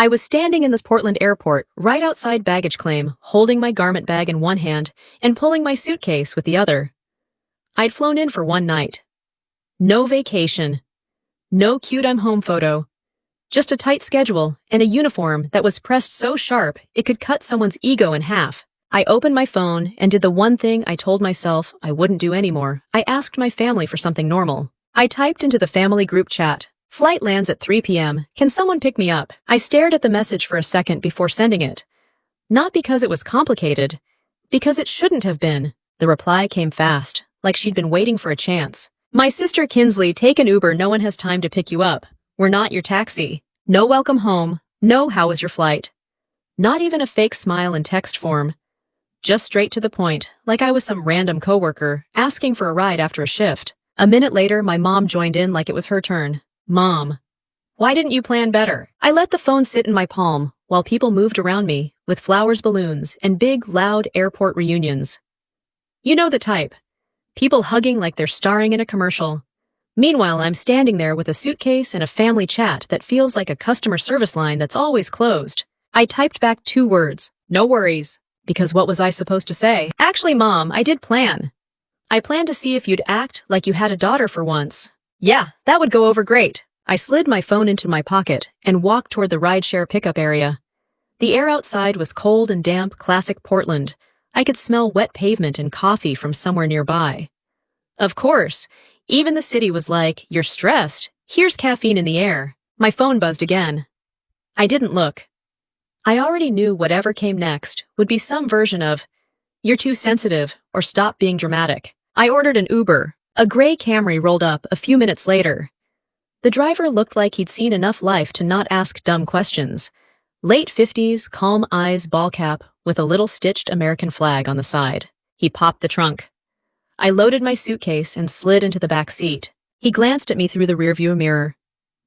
I was standing in this Portland airport, right outside baggage claim, holding my garment bag in one hand and pulling my suitcase with the other. I'd flown in for one night. No vacation. No cute I'm home photo. Just a tight schedule and a uniform that was pressed so sharp it could cut someone's ego in half. I opened my phone and did the one thing I told myself I wouldn't do anymore. I asked my family for something normal. I typed into the family group chat, "Flight lands at 3 p.m. Can someone pick me up?" I stared at the message for a second before sending it. Not because it was complicated, because it shouldn't have been. The reply came fast, like she'd been waiting for a chance. "My sister Kinsley, take an Uber. No one has time to pick you up. We're not your taxi. No welcome home. No how was your flight." Not even a fake smile in text form. Just straight to the point, like I was some random coworker asking for a ride after a shift. A minute later, my mom joined in like it was her turn. "Mom, why didn't you plan better?" I let the phone sit in my palm while people moved around me with flowers, balloons, and big, loud airport reunions. You know the type. People hugging like they're starring in a commercial. Meanwhile, I'm standing there with a suitcase and a family chat that feels like a customer service line that's always closed. I typed back 2 words, "No worries," because what was I supposed to say? "Actually, Mom, I did plan. I planned to see if you'd act like you had a daughter for once." "Yeah, that would go over great." I slid my phone into my pocket and walked toward the rideshare pickup area. The air outside was cold and damp, classic Portland. I could smell wet pavement and coffee from somewhere nearby. Of course, even the city was like, "You're stressed. Here's caffeine in the air." My phone buzzed again. I didn't look. I already knew whatever came next would be some version of, "You're too sensitive," or "Stop being dramatic." I ordered an Uber. A gray Camry rolled up a few minutes later. The driver looked like he'd seen enough life to not ask dumb questions. Late 50s, calm eyes, ball cap, with a little stitched American flag on the side. He popped the trunk. I loaded my suitcase and slid into the back seat. He glanced at me through the rearview mirror.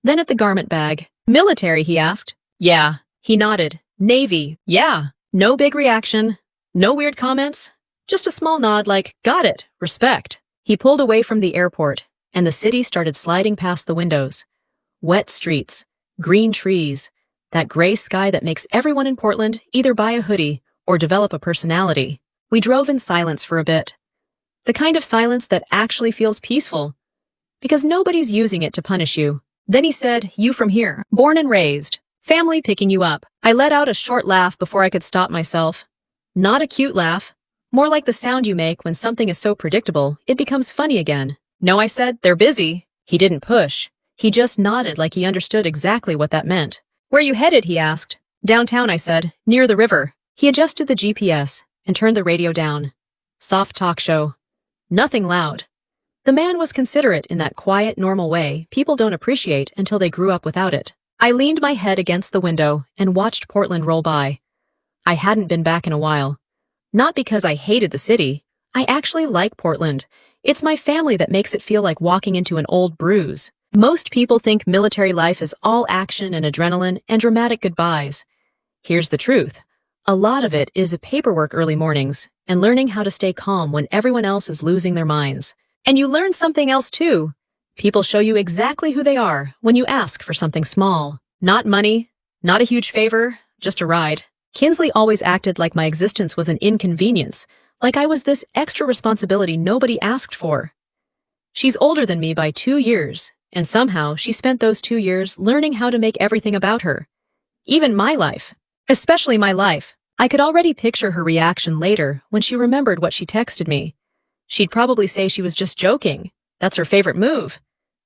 Then at the garment bag. "Military?" he asked. "Yeah." He nodded. "Navy?" "Yeah." No big reaction. No weird comments. Just a small nod like, "Got it. Respect." He pulled away from the airport, and the city started sliding past the windows. Wet streets, green trees, that gray sky that makes everyone in Portland either buy a hoodie or develop a personality. We drove in silence for a bit. The kind of silence that actually feels peaceful, because nobody's using it to punish you. Then he said, "You from here, born and raised, family picking you up." I let out a short laugh before I could stop myself. Not a cute laugh, more like the sound you make when something is so predictable it becomes funny again. "No," I said, "they're busy." He didn't push. He just nodded like he understood exactly what that meant. "Where you headed?" he asked. "Downtown," I said, "near the river." He adjusted the GPS and turned the radio down. Soft talk show. Nothing loud. The man was considerate in that quiet, normal way people don't appreciate until they grew up without it. I leaned my head against the window and watched Portland roll by. I hadn't been back in a while. Not because I hated the city. I actually like Portland. It's my family that makes it feel like walking into an old bruise. Most people think military life is all action and adrenaline and dramatic goodbyes. Here's the truth. A lot of it is paperwork early mornings and learning how to stay calm when everyone else is losing their minds. And you learn something else too. People show you exactly who they are when you ask for something small. Not money, not a huge favor, just a ride. Kinsley always acted like my existence was an inconvenience, like I was this extra responsibility nobody asked for. She's older than me by 2 years, and somehow she spent those 2 years learning how to make everything about her. Even my life. Especially my life. I could already picture her reaction later when she remembered what she texted me. She'd probably say she was just joking. That's her favorite move.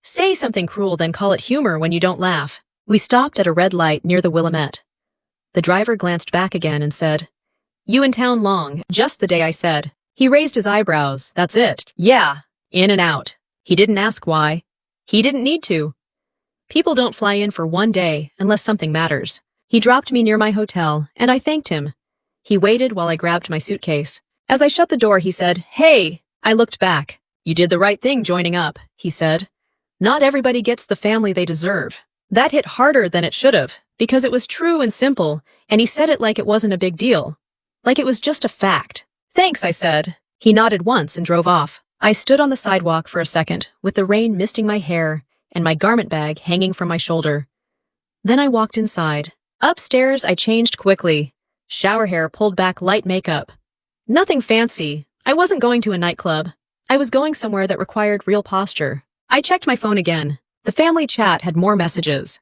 Say something cruel, then call it humor when you don't laugh. We stopped at a red light near the Willamette. The driver glanced back again and said, "You in town long?" Just the day I said. He raised his eyebrows. "That's it." "Yeah, in and out." He didn't ask why. He didn't need to. People don't fly in for one day unless something matters. He dropped me near my hotel, and I thanked him. He waited while I grabbed my suitcase. As I shut the door, he said, "Hey." I looked back. "You did the right thing joining up," he said. Not everybody gets the family they deserve. That hit harder than it should have, because it was true and simple, and he said it like it wasn't a big deal. Like it was just a fact. "Thanks," I said. He nodded once and drove off. I stood on the sidewalk for a second, with the rain misting my hair and my garment bag hanging from my shoulder. Then I walked inside. Upstairs, I changed quickly. Shower hair pulled back light makeup. Nothing fancy. I wasn't going to a nightclub. I was going somewhere that required real posture. I checked my phone again. The family chat had more messages.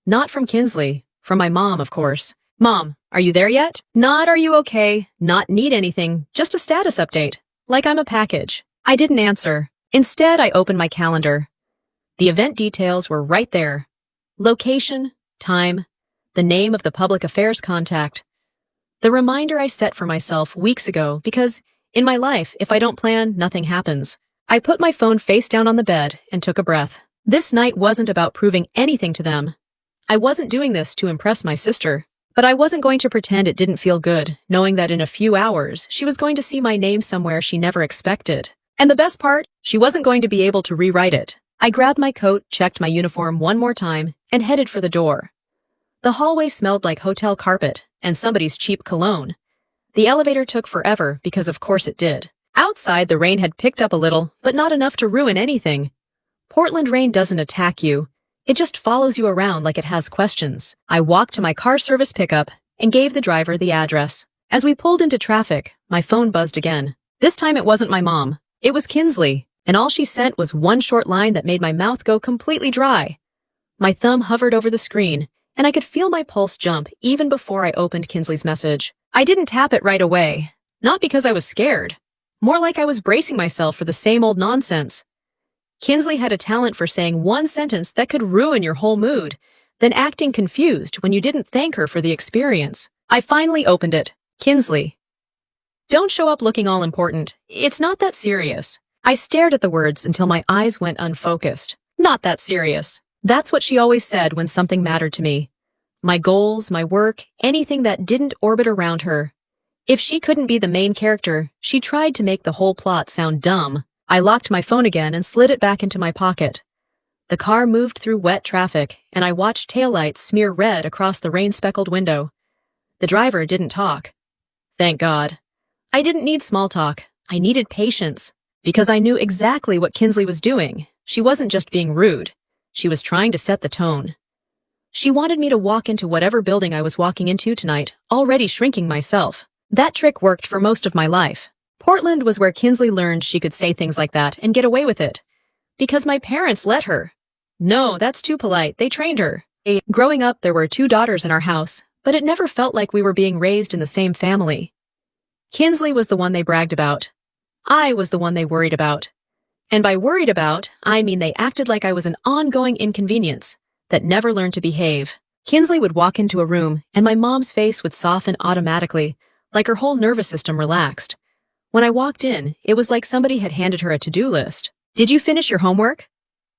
Not from Kinsley. From my mom, of course. Mom, are you there yet? Not are you okay? Not need anything. Just a status update. Like I'm a package. I didn't answer. Instead, I opened my calendar. The event details were right there. Location, time, the name of the public affairs contact. The reminder I set for myself weeks ago because, in my life, if I don't plan, nothing happens. I put my phone face down on the bed and took a breath. This night wasn't about proving anything to them. I wasn't doing this to impress my sister. But I wasn't going to pretend it didn't feel good, knowing that in a few hours, she was going to see my name somewhere she never expected. And the best part, she wasn't going to be able to rewrite it. I grabbed my coat, checked my uniform one more time, and headed for the door. The hallway smelled like hotel carpet and somebody's cheap cologne. The elevator took forever because of course it did. Outside, the rain had picked up a little, but not enough to ruin anything. Portland rain doesn't attack you. It just follows you around like it has questions. I walked to my car service pickup and gave the driver the address. As we pulled into traffic, my phone buzzed again. This time it wasn't my mom. It was Kinsley, and all she sent was one short line that made my mouth go completely dry. My thumb hovered over the screen, and I could feel my pulse jump even before I opened Kinsley's message. I didn't tap it right away. Not because I was scared. More like I was bracing myself for the same old nonsense. Kinsley had a talent for saying one sentence that could ruin your whole mood, then acting confused when you didn't thank her for the experience. I finally opened it. Kinsley. Don't show up looking all important. It's not that serious. I stared at the words until my eyes went unfocused. Not that serious. That's what she always said when something mattered to me. My goals, my work, anything that didn't orbit around her. If she couldn't be the main character, she tried to make the whole plot sound dumb. I locked my phone again and slid it back into my pocket. The car moved through wet traffic, and I watched taillights smear red across the rain-speckled window. The driver didn't talk. Thank God. I didn't need small talk. I needed patience. Because I knew exactly what Kinsley was doing. She wasn't just being rude. She was trying to set the tone. She wanted me to walk into whatever building I was walking into tonight, already shrinking myself. That trick worked for most of my life. Portland was where Kinsley learned she could say things like that and get away with it. Because my parents let her. No, that's too polite. They trained her. Growing up, there were 2 daughters in our house, but it never felt like we were being raised in the same family. Kinsley was the one they bragged about. I was the one they worried about. And by worried about, I mean they acted like I was an ongoing inconvenience that never learned to behave. Kinsley would walk into a room, and my mom's face would soften automatically, like her whole nervous system relaxed. When I walked in, it was like somebody had handed her a to-do list. Did you finish your homework?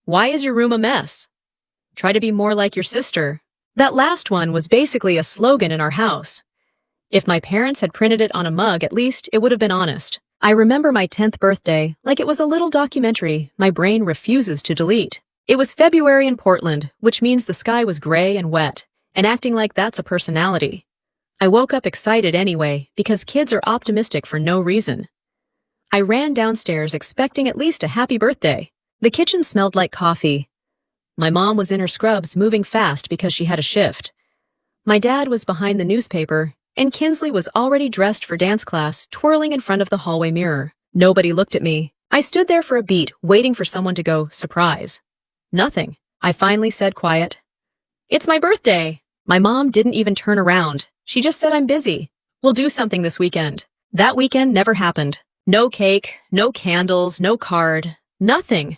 Why is your room a mess? Try to be more like your sister. That last one was basically a slogan in our house. If my parents had printed it on a mug, at least it would have been honest. I remember my 10th birthday like it was a little documentary my brain refuses to delete. It was February in Portland, which means the sky was gray and wet, and acting like that's a personality. I woke up excited anyway, because kids are optimistic for no reason. I ran downstairs expecting at least a happy birthday. The kitchen smelled like coffee. My mom was in her scrubs moving fast because she had a shift. My dad was behind the newspaper, and Kinsley was already dressed for dance class, twirling in front of the hallway mirror. Nobody looked at me. I stood there for a beat, waiting for someone to go, surprise. Nothing. I finally said quiet. It's my birthday. My mom didn't even turn around. She just said I'm busy. We'll do something this weekend. That weekend never happened. No cake, no candles, no card, nothing.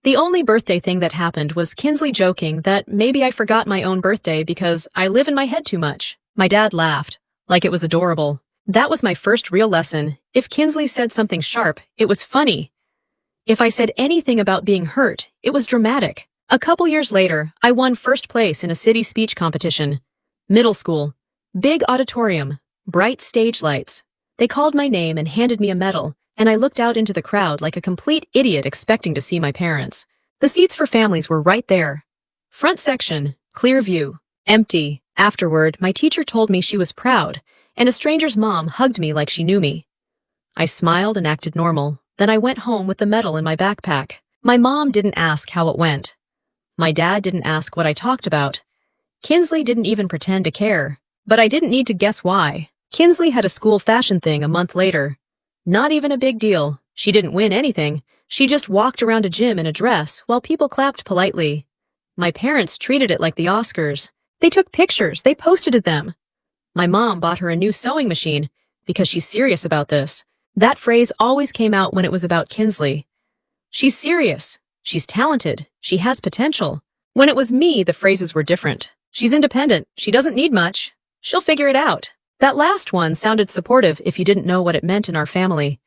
The only birthday thing that happened was Kinsley joking that maybe I forgot my own birthday because I live in my head too much. My dad laughed, like it was adorable. That was my first real lesson. If Kinsley said something sharp, it was funny. If I said anything about being hurt, it was dramatic. A couple years later, I won first place in a city speech competition. Middle school. Big auditorium. Bright stage lights. They called my name and handed me a medal, and I looked out into the crowd like a complete idiot expecting to see my parents. The seats for families were right there. Front section, clear view, empty. Afterward, my teacher told me she was proud, and a stranger's mom hugged me like she knew me. I smiled and acted normal. Then I went home with the medal in my backpack. My mom didn't ask how it went. My dad didn't ask what I talked about. Kinsley didn't even pretend to care. But I didn't need to guess why. Kinsley had a school fashion thing a month later. Not even a big deal. She didn't win anything. She just walked around a gym in a dress while people clapped politely. My parents treated it like the Oscars. They took pictures, they posted them. My mom bought her a new sewing machine because she's serious about this. That phrase always came out when it was about Kinsley. She's serious. She's talented. She has potential. When it was me, the phrases were different. She's independent. She doesn't need much. She'll figure it out. That last one sounded supportive if you didn't know what it meant in our family.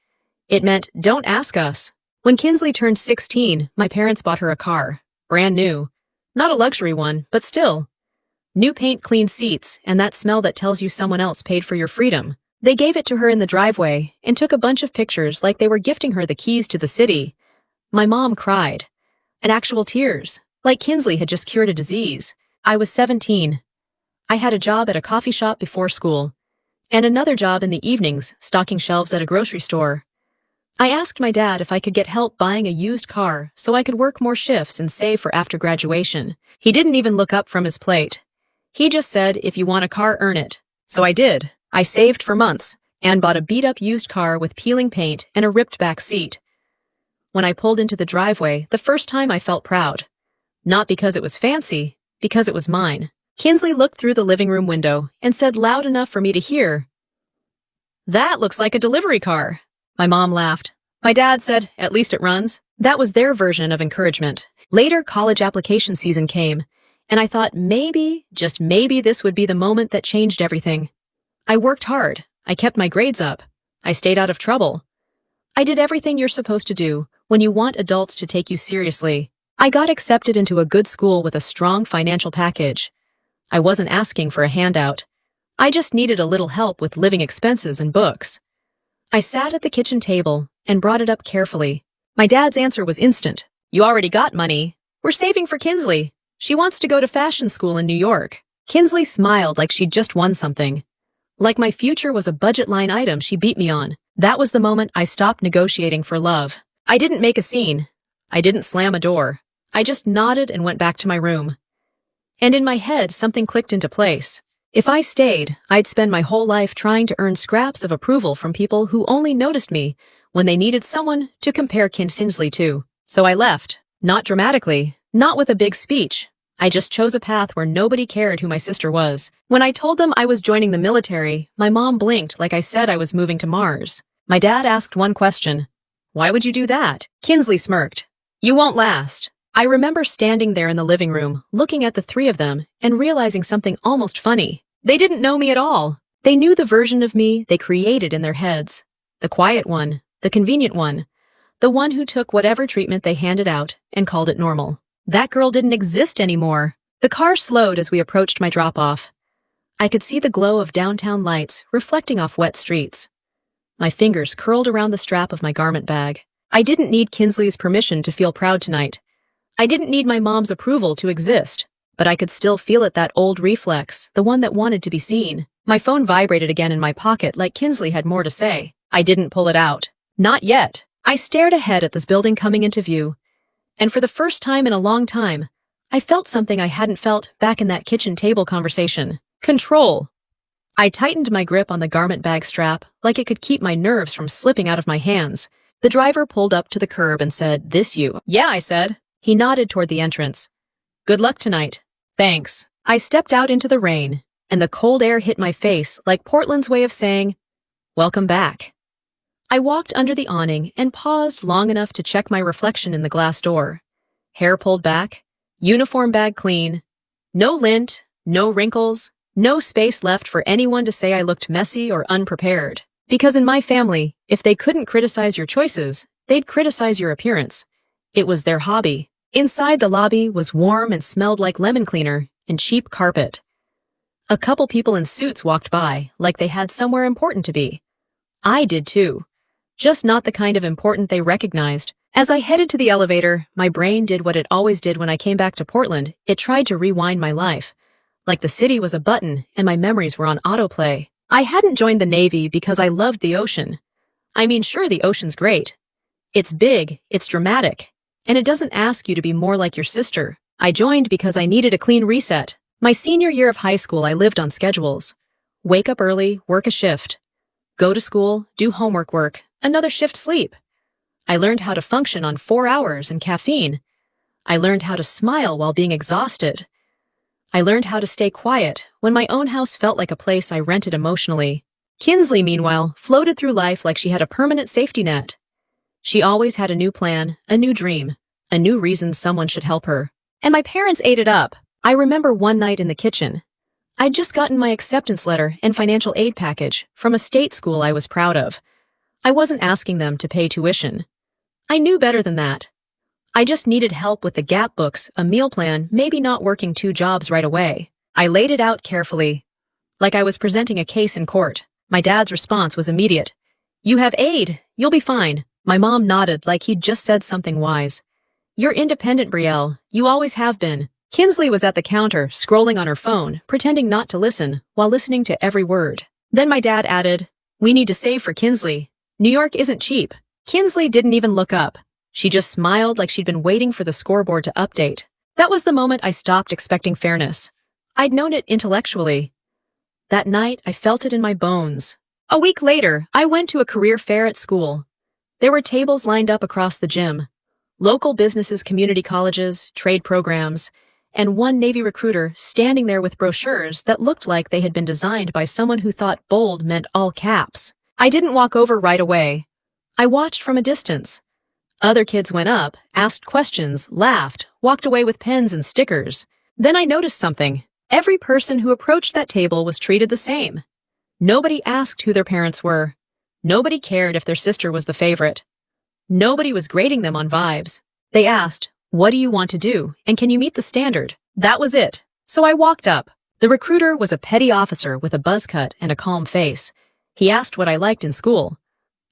It meant, don't ask us. When Kinsley turned 16, my parents bought her a car. Brand new. Not a luxury one, but still. New paint, clean seats, and that smell that tells you someone else paid for your freedom. They gave it to her in the driveway and took a bunch of pictures like they were gifting her the keys to the city. My mom cried. And actual tears, like Kinsley had just cured a disease. I was 17. I had a job at a coffee shop before school, and another job in the evenings stocking shelves at a grocery store. I asked my dad if I could get help buying a used car so I could work more shifts and save for after graduation. He didn't even look up from his plate. He just said, if you want a car, earn it. So I did. I saved for months and bought a beat-up used car with peeling paint and a ripped back seat. When I pulled into the driveway, the first time I felt proud. Not because it was fancy, because it was mine. Kinsley looked through the living room window and said loud enough for me to hear, "That looks like a delivery car." My mom laughed. My dad said, "At least it runs." That was their version of encouragement. Later, college application season came, and I thought maybe, just maybe, this would be the moment that changed everything. I worked hard. I kept my grades up. I stayed out of trouble. I did everything you're supposed to do when you want adults to take you seriously. I got accepted into a good school with a strong financial package. I wasn't asking for a handout. I just needed a little help with living expenses and books. I sat at the kitchen table and brought it up carefully. My dad's answer was instant. "You already got money. We're saving for Kinsley. She wants to go to fashion school in New York." Kinsley smiled like she'd just won something. Like my future was a budget line item she beat me on. That was the moment I stopped negotiating for love. I didn't make a scene. I didn't slam a door. I just nodded and went back to my room. And in my head, something clicked into place. If I stayed, I'd spend my whole life trying to earn scraps of approval from people who only noticed me when they needed someone to compare Kinsley to. So I left. Not dramatically. Not with a big speech. I just chose a path where nobody cared who my sister was. When I told them I was joining the military, my mom blinked like I said I was moving to Mars. My dad asked one question. "Why would you do that?" Kinsley smirked. "You won't last." I remember standing there in the living room, looking at the three of them, and realizing something almost funny. They didn't know me at all. They knew the version of me they created in their heads. The quiet one, the convenient one, the one who took whatever treatment they handed out and called it normal. That girl didn't exist anymore. The car slowed as we approached my drop-off. I could see the glow of downtown lights reflecting off wet streets. My fingers curled around the strap of my garment bag. I didn't need Kinsley's permission to feel proud tonight. I didn't need my mom's approval to exist, but I could still feel it, that old reflex, the one that wanted to be seen. My phone vibrated again in my pocket like Kinsley had more to say. I didn't pull it out. Not yet. I stared ahead at this building coming into view, and for the first time in a long time, I felt something I hadn't felt back in that kitchen table conversation. Control. I tightened my grip on the garment bag strap like it could keep my nerves from slipping out of my hands. The driver pulled up to the curb and said, "This you?" "Yeah," I said. He nodded toward the entrance. "Good luck tonight." "Thanks." I stepped out into the rain, and the cold air hit my face like Portland's way of saying, "Welcome back." I walked under the awning and paused long enough to check my reflection in the glass door. Hair pulled back, uniform bag clean, no lint, no wrinkles, no space left for anyone to say I looked messy or unprepared. Because in my family, if they couldn't criticize your choices, they'd criticize your appearance. It was their hobby. Inside, the lobby was warm and smelled like lemon cleaner and cheap carpet. A couple people in suits walked by, like they had somewhere important to be. I did too. Just not the kind of important they recognized. As I headed to the elevator, my brain did what it always did when I came back to Portland. It tried to rewind my life. Like the city was a button and my memories were on autoplay. I hadn't joined the Navy because I loved the ocean. I mean, sure, the ocean's great. It's big, it's dramatic, and it doesn't ask you to be more like your sister. I joined because I needed a clean reset. My senior year of high school, I lived on schedules. Wake up early, work a shift. Go to school, do homework work, another shift sleep. I learned how to function on 4 hours and caffeine. I learned how to smile while being exhausted. I learned how to stay quiet when my own house felt like a place I rented emotionally. Kinsley, meanwhile, floated through life like she had a permanent safety net. She always had a new plan, a new dream, a new reason someone should help her. And my parents ate it up. I remember one night in the kitchen. I'd just gotten my acceptance letter and financial aid package from a state school I was proud of. I wasn't asking them to pay tuition. I knew better than that. I just needed help with the gap books, a meal plan, maybe not working 2 jobs right away. I laid it out carefully, like I was presenting a case in court. My dad's response was immediate. "You have aid. You'll be fine." My mom nodded like he'd just said something wise. "You're independent, Brielle. You always have been." Kinsley was at the counter, scrolling on her phone, pretending not to listen, while listening to every word. Then my dad added, "We need to save for Kinsley. New York isn't cheap." Kinsley didn't even look up. She just smiled like she'd been waiting for the scoreboard to update. That was the moment I stopped expecting fairness. I'd known it intellectually. That night, I felt it in my bones. A week later, I went to a career fair at school. There were tables lined up across the gym. Local businesses, community colleges, trade programs, and one Navy recruiter standing there with brochures that looked like they had been designed by someone who thought bold meant all caps. I didn't walk over right away. I watched from a distance. Other kids went up, asked questions, laughed, walked away with pens and stickers. Then I noticed something. Every person who approached that table was treated the same. Nobody asked who their parents were. Nobody cared if their sister was the favorite. Nobody was grading them on vibes. They asked, "What do you want to do, and can you meet the standard?" That was it. So I walked up. The recruiter was a petty officer with a buzz cut and a calm face. He asked what I liked in school.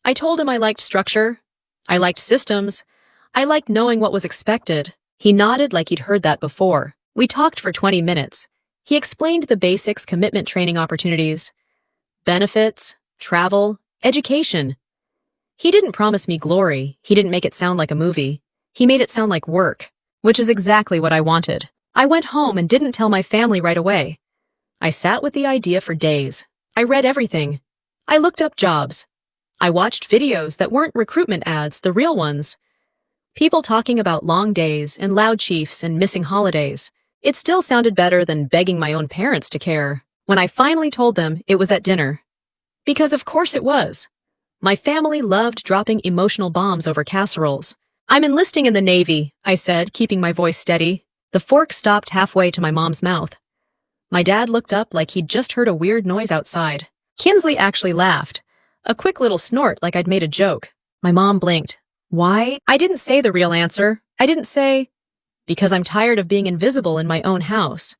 I told him I liked structure. I liked systems. I liked knowing what was expected. He nodded like he'd heard that before. We talked for 20 minutes. He explained the basics, commitment training opportunities, benefits, travel, education. He didn't promise me glory. He didn't make it sound like a movie. He made it sound like work, which is exactly what I wanted. I went home and didn't tell my family right away. I sat with the idea for days. I read everything. I looked up jobs. I watched videos that weren't recruitment ads, the real ones. People talking about long days and loud chiefs and missing holidays. It still sounded better than begging my own parents to care. When I finally told them, it was at dinner. Because of course it was. My family loved dropping emotional bombs over casseroles. "I'm enlisting in the Navy," I said, keeping my voice steady. The fork stopped halfway to my mom's mouth. My dad looked up like he'd just heard a weird noise outside. Kinsley actually laughed. A quick little snort like I'd made a joke. My mom blinked. "Why?" I didn't say the real answer. I didn't say, "Because I'm tired of being invisible in my own house."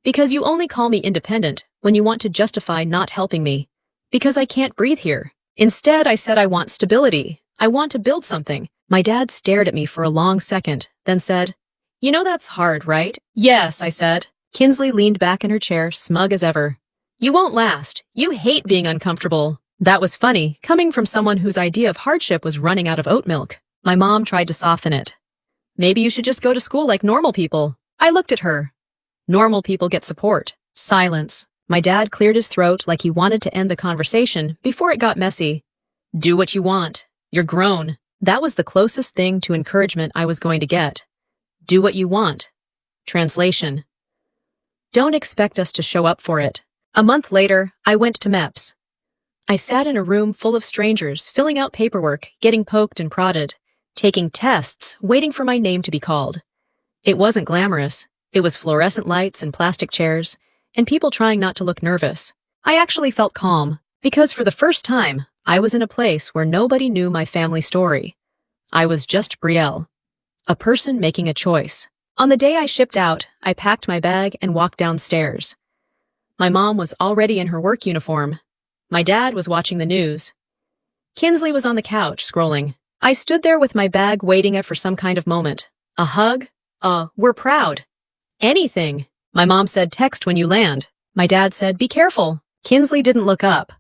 Because you only call me independent when you want to justify not helping me. Because I can't breathe here. Instead, I said I want stability. I want to build something. My dad stared at me for a long second, then said, "You know that's hard, right?" "Yes," I said. Kinsley leaned back in her chair, smug as ever. "You won't last. You hate being uncomfortable." That was funny, coming from someone whose idea of hardship was running out of oat milk. My mom tried to soften it. "Maybe you should just go to school like normal people." I looked at her. Normal people get support. Silence. My dad cleared his throat like he wanted to end the conversation before it got messy. "Do what you want. You're grown." That was the closest thing to encouragement I was going to get. Do what you want. Translation. Don't expect us to show up for it. A month later, I went to MEPS. I sat in a room full of strangers, filling out paperwork, getting poked and prodded, taking tests, waiting for my name to be called. It wasn't glamorous. It was fluorescent lights and plastic chairs, and people trying not to look nervous. I actually felt calm, because for the first time, I was in a place where nobody knew my family story. I was just Brielle, a person making a choice. On the day I shipped out, I packed my bag and walked downstairs. My mom was already in her work uniform. My dad was watching the news. Kinsley was on the couch, scrolling. I stood there with my bag waiting for some kind of moment. A hug? We're proud. Anything. My mom said, "Text when you land." My dad said, "Be careful." Kinsley didn't look up.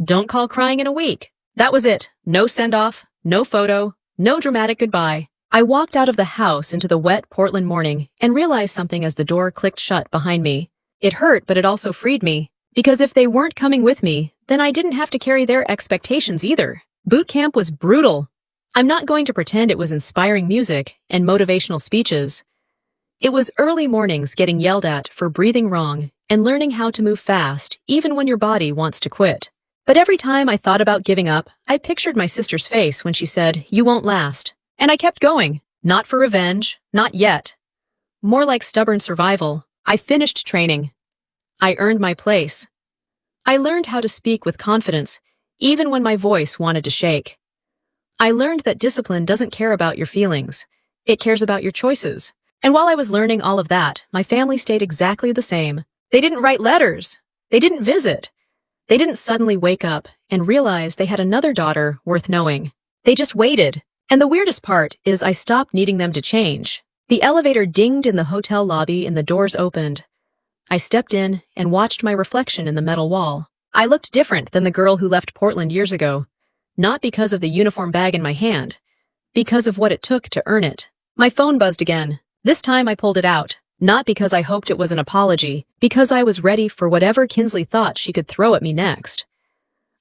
"Don't call crying in a week." That was it. No send-off, no photo, no dramatic goodbye. I walked out of the house into the wet Portland morning and realized something as the door clicked shut behind me. It hurt, but it also freed me. Because if they weren't coming with me, then I didn't have to carry their expectations either. Boot camp was brutal. I'm not going to pretend it was inspiring music and motivational speeches. It was early mornings getting yelled at for breathing wrong and learning how to move fast even when your body wants to quit. But every time I thought about giving up, I pictured my sister's face when she said, "You won't last." And I kept going. Not for revenge, not yet. More like stubborn survival. I finished training. I earned my place. I learned how to speak with confidence, even when my voice wanted to shake. I learned that discipline doesn't care about your feelings. It cares about your choices. And while I was learning all of that, my family stayed exactly the same. They didn't write letters. They didn't visit. They didn't suddenly wake up and realize they had another daughter worth knowing. They just waited. And the weirdest part is I stopped needing them to change. The elevator dinged in the hotel lobby and the doors opened. I stepped in and watched my reflection in the metal wall. I looked different than the girl who left Portland years ago. Not because of the uniform bag in my hand, because of what it took to earn it. My phone buzzed again. This time I pulled it out, not because I hoped it was an apology, because I was ready for whatever Kinsley thought she could throw at me next.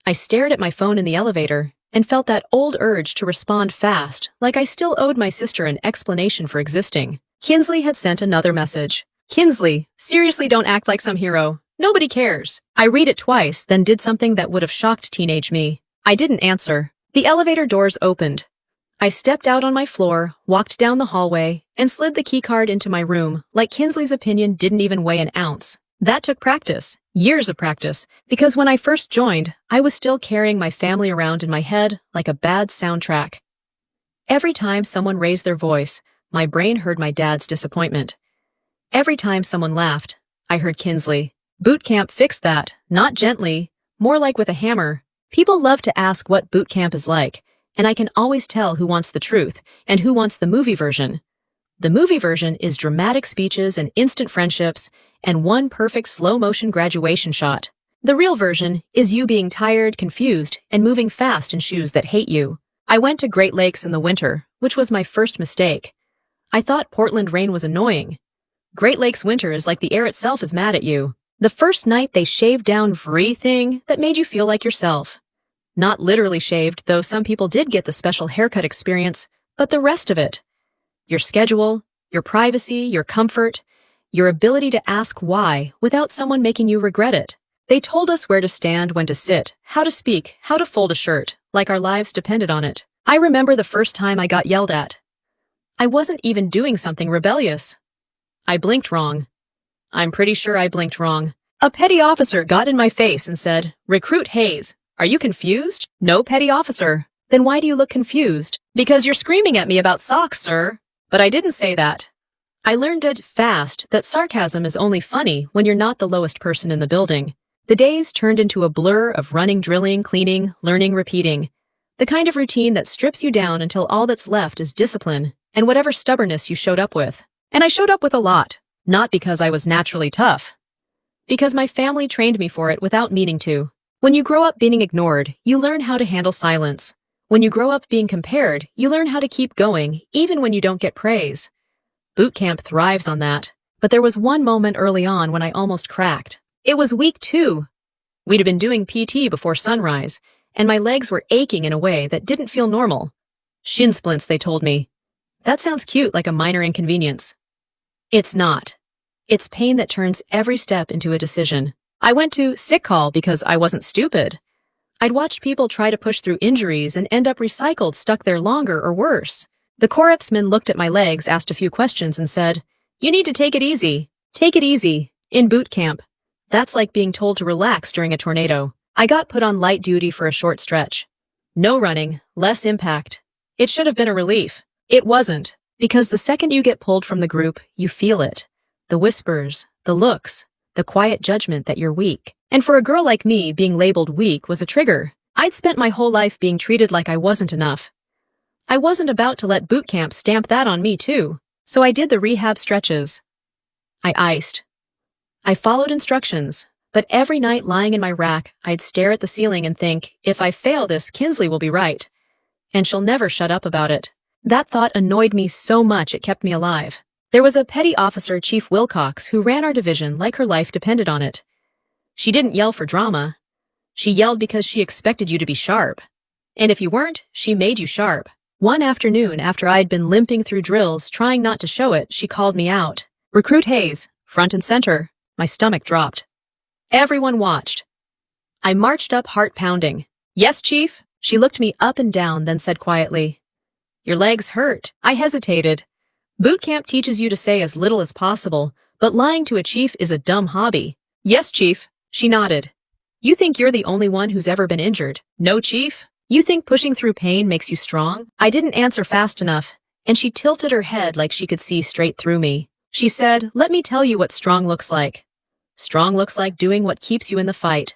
I stared at my phone in the elevator and felt that old urge to respond fast, like I still owed my sister an explanation for existing. Kinsley had sent another message. "Kinsley, seriously, don't act like some hero. Nobody cares." I read it twice, then did something that would have shocked teenage me. I didn't answer. The elevator doors opened. I stepped out on my floor, walked down the hallway, and slid the keycard into my room, like Kinsley's opinion didn't even weigh an ounce. That took practice, years of practice, because when I first joined, I was still carrying my family around in my head like a bad soundtrack. Every time someone raised their voice, my brain heard my dad's disappointment. Every time someone laughed, I heard Kinsley. Boot camp fixed that, not gently, more like with a hammer. People love to ask what boot camp is like, and I can always tell who wants the truth and who wants the movie version. The movie version is dramatic speeches and instant friendships and one perfect slow-motion graduation shot. The real version is you being tired, confused, and moving fast in shoes that hate you. I went to Great Lakes in the winter, which was my first mistake. I thought Portland rain was annoying. Great Lakes winter is like the air itself is mad at you. The first night they shaved down everything that made you feel like yourself. Not literally shaved, though some people did get the special haircut experience, but the rest of it. Your schedule, your privacy, your comfort, your ability to ask why without someone making you regret it. They told us where to stand, when to sit, how to speak, how to fold a shirt, like our lives depended on it. I remember the first time I got yelled at. I wasn't even doing something rebellious. I blinked wrong. I'm pretty sure I blinked wrong. A petty officer got in my face and said, "Recruit Hayes, are you confused?" "No, petty officer." "Then why do you look confused?" "Because you're screaming at me about socks, sir." But I didn't say that. I learned it fast that sarcasm is only funny when you're not the lowest person in the building. The days turned into a blur of running, drilling, cleaning, learning, repeating. The kind of routine that strips you down until all that's left is discipline and whatever stubbornness you showed up with. And I showed up with a lot, not because I was naturally tough. Because my family trained me for it without meaning to. When you grow up being ignored, you learn how to handle silence. When you grow up being compared, you learn how to keep going, even when you don't get praise. Boot camp thrives on that. But there was one moment early on when I almost cracked. It was week 2. We'd been doing PT before sunrise, and my legs were aching in a way that didn't feel normal. Shin splints, they told me. That sounds cute, like a minor inconvenience. It's not. It's pain that turns every step into a decision. I went to sick call because I wasn't stupid. I'd watched people try to push through injuries and end up recycled, stuck there longer or worse. The corpsman looked at my legs, asked a few questions, and said, "You need to take it easy. Take it easy. In boot camp. That's like being told to relax during a tornado." I got put on light duty for a short stretch. No running, less impact. It should have been a relief. It wasn't, because the second you get pulled from the group, you feel it. The whispers, the looks, the quiet judgment that you're weak. And for a girl like me, being labeled weak was a trigger. I'd spent my whole life being treated like I wasn't enough. I wasn't about to let boot camp stamp that on me too, so I did the rehab stretches. I iced. I followed instructions, but every night lying in my rack, I'd stare at the ceiling and think, if I fail this, Kinsley will be right. And she'll never shut up about it. That thought annoyed me so much it kept me alive. There was a petty officer, Chief Wilcox, who ran our division like her life depended on it. She didn't yell for drama. She yelled because she expected you to be sharp. And if you weren't, she made you sharp. One afternoon, after I'd been limping through drills, trying not to show it, she called me out. "Recruit Hayes, front and center." My stomach dropped. Everyone watched. I marched up, heart pounding. "Yes, Chief?" She looked me up and down, then said quietly, "Your legs hurt." I hesitated. Boot camp teaches you to say as little as possible, but lying to a chief is a dumb hobby. "Yes, Chief." She nodded. "You think you're the only one who's ever been injured?" "No, Chief." "You think pushing through pain makes you strong?" I didn't answer fast enough, and she tilted her head like she could see straight through me. She said, "Let me tell you what strong looks like. Strong looks like doing what keeps you in the fight,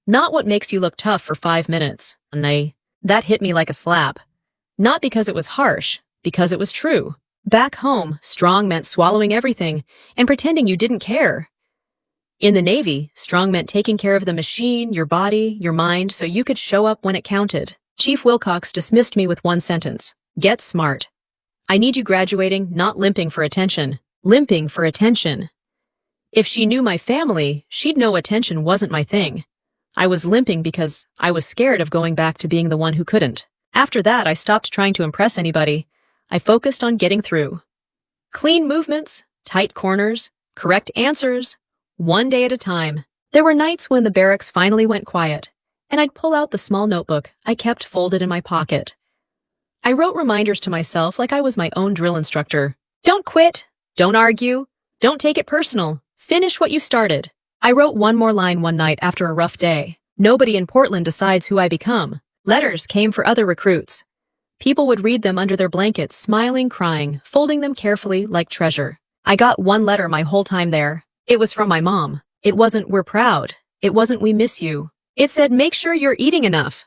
not what makes you look tough for 5 minutes. And that hit me like a slap. Not because it was harsh, because it was true. Back home, strong meant swallowing everything and pretending you didn't care. In the Navy, strong meant taking care of the machine, your body, your mind, so you could show up when it counted. Chief Wilcox dismissed me with one sentence. "Get smart. I need you graduating, not limping for attention." Limping for attention. If she knew my family, she'd know attention wasn't my thing. I was limping because I was scared of going back to being the one who couldn't. After that, I stopped trying to impress anybody. I focused on getting through. Clean movements, tight corners, correct answers, one day at a time. There were nights when the barracks finally went quiet, and I'd pull out the small notebook I kept folded in my pocket. I wrote reminders to myself like I was my own drill instructor. Don't quit. Don't argue. Don't take it personal. Finish what you started. I wrote one more line one night after a rough day. Nobody in Portland decides who I become. Letters came for other recruits. People would read them under their blankets, smiling, crying, folding them carefully like treasure. I got one letter my whole time there. It was from my mom. It wasn't "we're proud." It wasn't "we miss you." It said, "Make sure you're eating enough.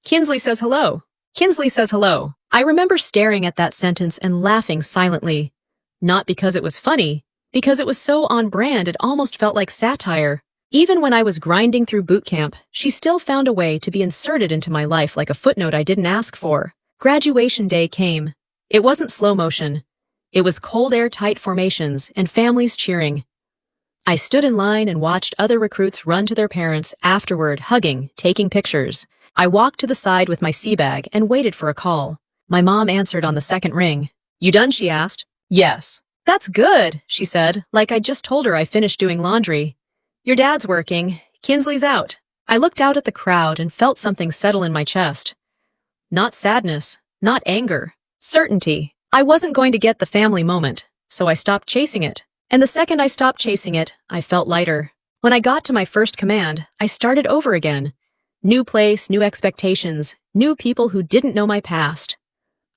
Kinsley says hello. Kinsley says hello." I remember staring at that sentence and laughing silently. Not because it was funny, because it was so on brand it almost felt like satire. Even when I was grinding through boot camp, she still found a way to be inserted into my life like a footnote I didn't ask for. Graduation day came. It wasn't slow motion. It was cold air, tight formations, and families cheering. I stood in line and watched other recruits run to their parents afterward, hugging, taking pictures. I walked to the side with my sea bag and waited for a call. My mom answered on the second ring. "You done?" she asked. "Yes." "That's good," she said, like I'd just told her I finished doing laundry. "Your dad's working. Kinsley's out." I looked out at the crowd and felt something settle in my chest. Not sadness, not anger, certainty. I wasn't going to get the family moment, so I stopped chasing it. And the second I stopped chasing it, I felt lighter. When I got to my first command, I started over again. New place, new expectations, new people who didn't know my past.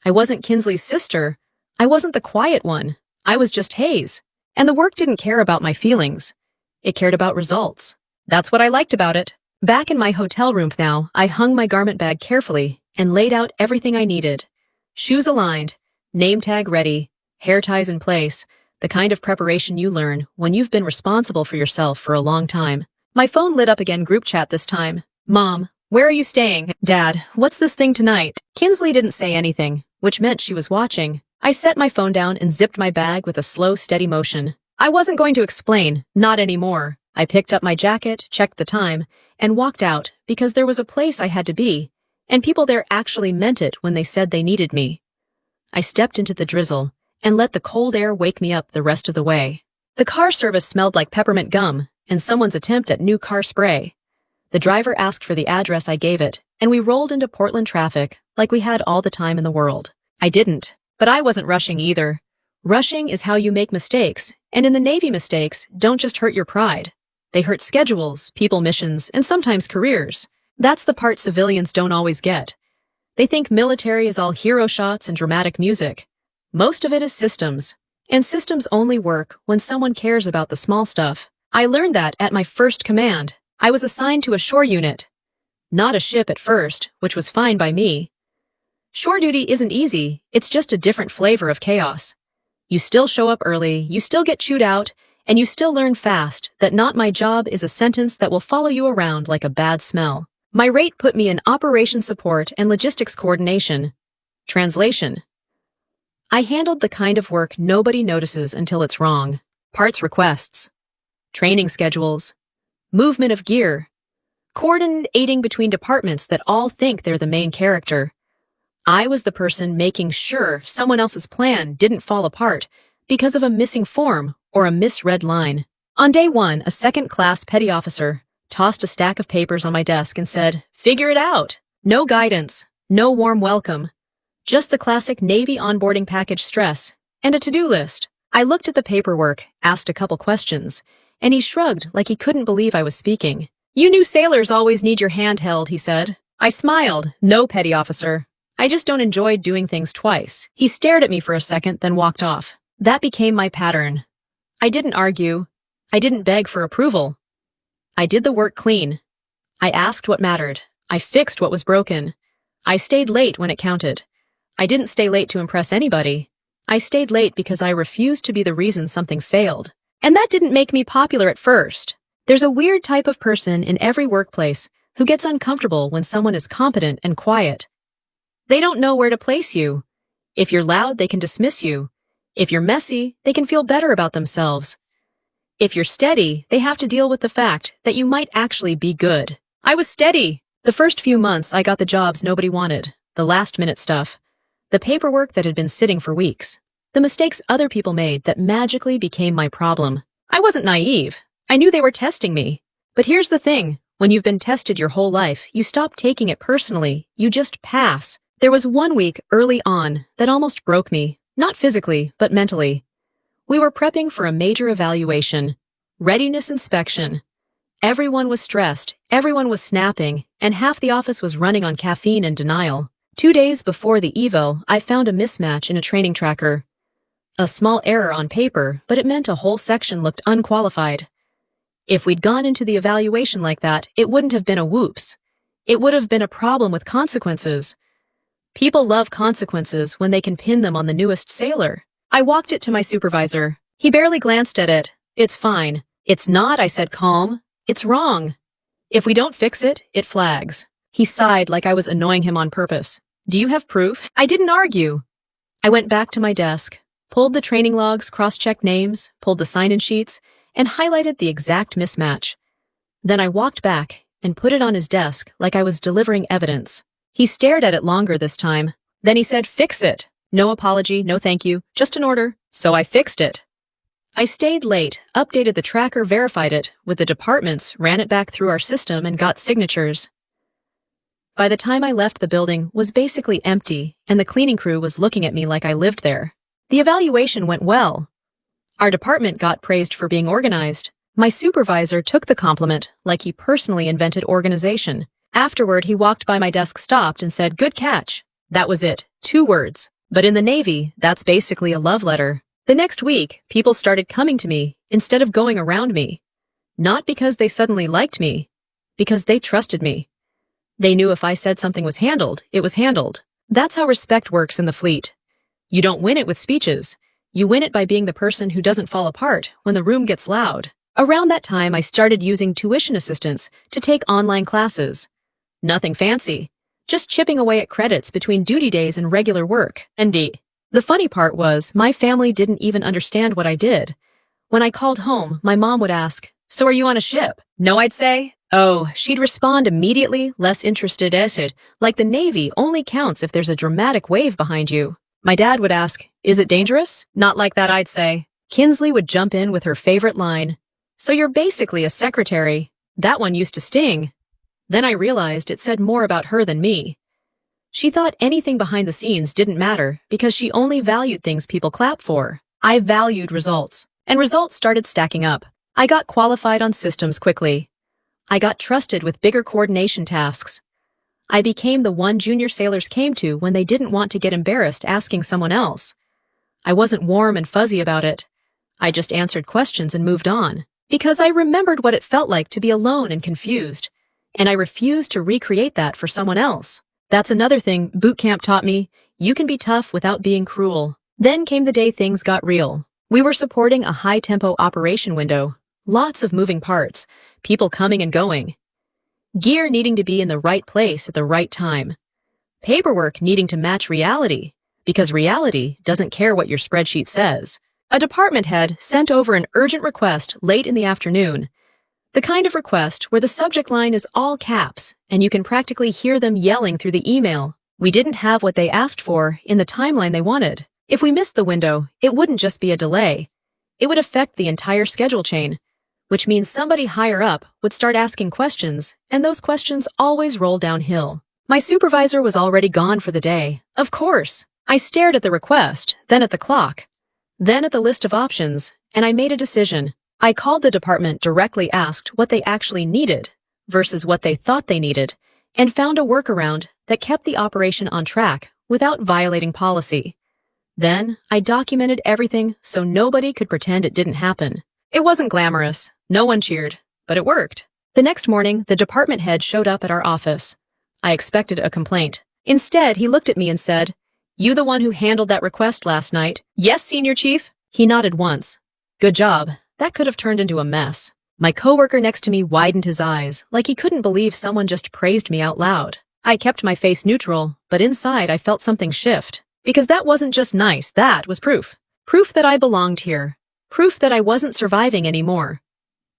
I wasn't Kinsley's sister. I wasn't the quiet one. I was just Hayes. And the work didn't care about my feelings. It cared about results. That's what I liked about it. Back in my hotel rooms now, I hung my garment bag carefully and laid out everything I needed. Shoes aligned, name tag ready, hair ties in place, the kind of preparation you learn when you've been responsible for yourself for a long time. My phone lit up again, group chat this time. "Mom, where are you staying?" "Dad, what's this thing tonight?" Kinsley didn't say anything, which meant she was watching. I set my phone down and zipped my bag with a slow, steady motion. I wasn't going to explain, not anymore. I picked up my jacket, checked the time, and walked out because there was a place I had to be, and people there actually meant it when they said they needed me. I stepped into the drizzle and let the cold air wake me up the rest of the way. The car service smelled like peppermint gum and someone's attempt at new car spray. The driver asked for the address, I gave it, and we rolled into Portland traffic like we had all the time in the world. I didn't, but I wasn't rushing either. Rushing is how you make mistakes, and in the Navy, mistakes don't just hurt your pride. They hurt schedules, people, missions, and sometimes careers. That's the part civilians don't always get. They think military is all hero shots and dramatic music. Most of it is systems, and systems only work when someone cares about the small stuff. I learned that at my first command. I was assigned to a shore unit. Not a ship at first, which was fine by me. Shore duty isn't easy, it's just a different flavor of chaos. You still show up early, you still get chewed out, and you still learn fast that "not my job" is a sentence that will follow you around like a bad smell. My rate put me in operations support and logistics coordination. Translation: I handled the kind of work nobody notices until it's wrong. Parts requests, training schedules, movement of gear, coordinating between departments that all think they're the main character. I was the person making sure someone else's plan didn't fall apart because of a missing form or a misread line. On day one, a second-class petty officer tossed a stack of papers on my desk and said, "Figure it out." No guidance, no warm welcome, just the classic Navy onboarding package stress and a to-do list. I looked at the paperwork, asked a couple questions, and he shrugged like he couldn't believe I was speaking. "You new sailors always need your hand held," he said. I smiled. "No, petty officer. I just don't enjoy doing things twice." He stared at me for a second, then walked off. That became my pattern. I didn't argue. I didn't beg for approval. I did the work clean. I asked what mattered. I fixed what was broken. I stayed late when it counted. I didn't stay late to impress anybody. I stayed late because I refused to be the reason something failed. And that didn't make me popular at first. There's a weird type of person in every workplace who gets uncomfortable when someone is competent and quiet. They don't know where to place you. If you're loud, they can dismiss you. If you're messy, they can feel better about themselves. If you're steady, they have to deal with the fact that you might actually be good. I was steady. The first few months, I got the jobs nobody wanted, the last-minute stuff, the paperwork that had been sitting for weeks, the mistakes other people made that magically became my problem. I wasn't naive. I knew they were testing me. But here's the thing. When you've been tested your whole life, you stop taking it personally. You just pass. There was one week early on that almost broke me, not physically, but mentally. We were prepping for a major evaluation, readiness inspection. Everyone was stressed, everyone was snapping, and half the office was running on caffeine and denial. 2 days before the eval, I found a mismatch in a training tracker. A small error on paper, but it meant a whole section looked unqualified. If we'd gone into the evaluation like that, it wouldn't have been a whoops. It would have been a problem with consequences. People love consequences when they can pin them on the newest sailor. I walked it to my supervisor. He barely glanced at it. "It's fine." "It's not," I said calm. "It's wrong. If we don't fix it, it flags." He sighed like I was annoying him on purpose. "Do you have proof?" I didn't argue. I went back to my desk, pulled the training logs, cross-checked names, pulled the sign-in sheets, and highlighted the exact mismatch. Then I walked back and put it on his desk like I was delivering evidence. He stared at it longer this time. Then he said, "Fix it." No apology, no thank you, just an order. So I fixed it. I stayed late, updated the tracker, verified it with the departments, ran it back through our system, and got signatures. By the time I left, the building was basically empty, and the cleaning crew was looking at me like I lived there. The evaluation went well. Our department got praised for being organized. My supervisor took the compliment like he personally invented organization. Afterward, he walked by my desk, stopped, and said, "Good catch." That was it. 2 words. But in the Navy, that's basically a love letter. The next week, people started coming to me instead of going around me. Not because they suddenly liked me, because they trusted me. They knew if I said something was handled, it was handled. That's how respect works in the fleet. You don't win it with speeches. You win it by being the person who doesn't fall apart when the room gets loud. Around that time, I started using tuition assistants to take online classes. Nothing fancy. Just chipping away at credits between duty days and regular work. Indeed. The funny part was, my family didn't even understand what I did. When I called home, my mom would ask, "So are you on a ship?" "No," I'd say. "Oh," she'd respond immediately, less interested as it, like the Navy only counts if there's a dramatic wave behind you. My dad would ask, "Is it dangerous?" "Not like that," I'd say. Kinsley would jump in with her favorite line, "So you're basically a secretary." That one used to sting. Then I realized it said more about her than me. She thought anything behind the scenes didn't matter because she only valued things people clap for. I valued results, and results started stacking up. I got qualified on systems quickly. I got trusted with bigger coordination tasks. I became the one junior sailors came to when they didn't want to get embarrassed asking someone else. I wasn't warm and fuzzy about it. I just answered questions and moved on, because I remembered what it felt like to be alone and confused. And I refused to recreate that for someone else. That's another thing boot camp taught me. You can be tough without being cruel. Then came the day things got real. We were supporting a high-tempo operation window. Lots of moving parts, people coming and going. Gear needing to be in the right place at the right time. Paperwork needing to match reality. Because reality doesn't care what your spreadsheet says. A department head sent over an urgent request late in the afternoon. The kind of request where the subject line is all caps, and you can practically hear them yelling through the email. We didn't have what they asked for in the timeline they wanted. If we missed the window, it wouldn't just be a delay. It would affect the entire schedule chain, which means somebody higher up would start asking questions, and those questions always roll downhill. My supervisor was already gone for the day. Of course. I stared at the request, then at the clock, then at the list of options, and I made a decision. I called the department, directly asked what they actually needed versus what they thought they needed, and found a workaround that kept the operation on track without violating policy. Then, I documented everything so nobody could pretend it didn't happen. It wasn't glamorous. No one cheered, but it worked. The next morning, the department head showed up at our office. I expected a complaint. Instead, he looked at me and said, "You the one who handled that request last night?" "Yes, Senior Chief." He nodded once. "Good job. That could have turned into a mess." My coworker next to me widened his eyes, like he couldn't believe someone just praised me out loud. I kept my face neutral, but inside I felt something shift. Because that wasn't just nice, that was proof. Proof that I belonged here. Proof that I wasn't surviving anymore.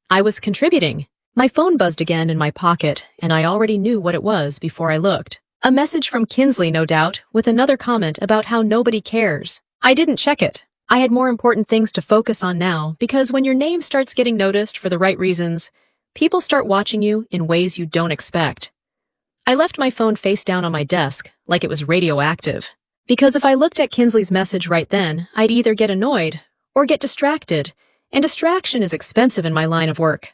I was contributing. My phone buzzed again in my pocket, and I already knew what it was before I looked. A message from Kinsley, no doubt, with another comment about how nobody cares. I didn't check it. I had more important things to focus on now, because when your name starts getting noticed for the right reasons, people start watching you in ways you don't expect. I left my phone face down on my desk, like it was radioactive. Because if I looked at Kinsley's message right then, I'd either get annoyed or get distracted, and distraction is expensive in my line of work.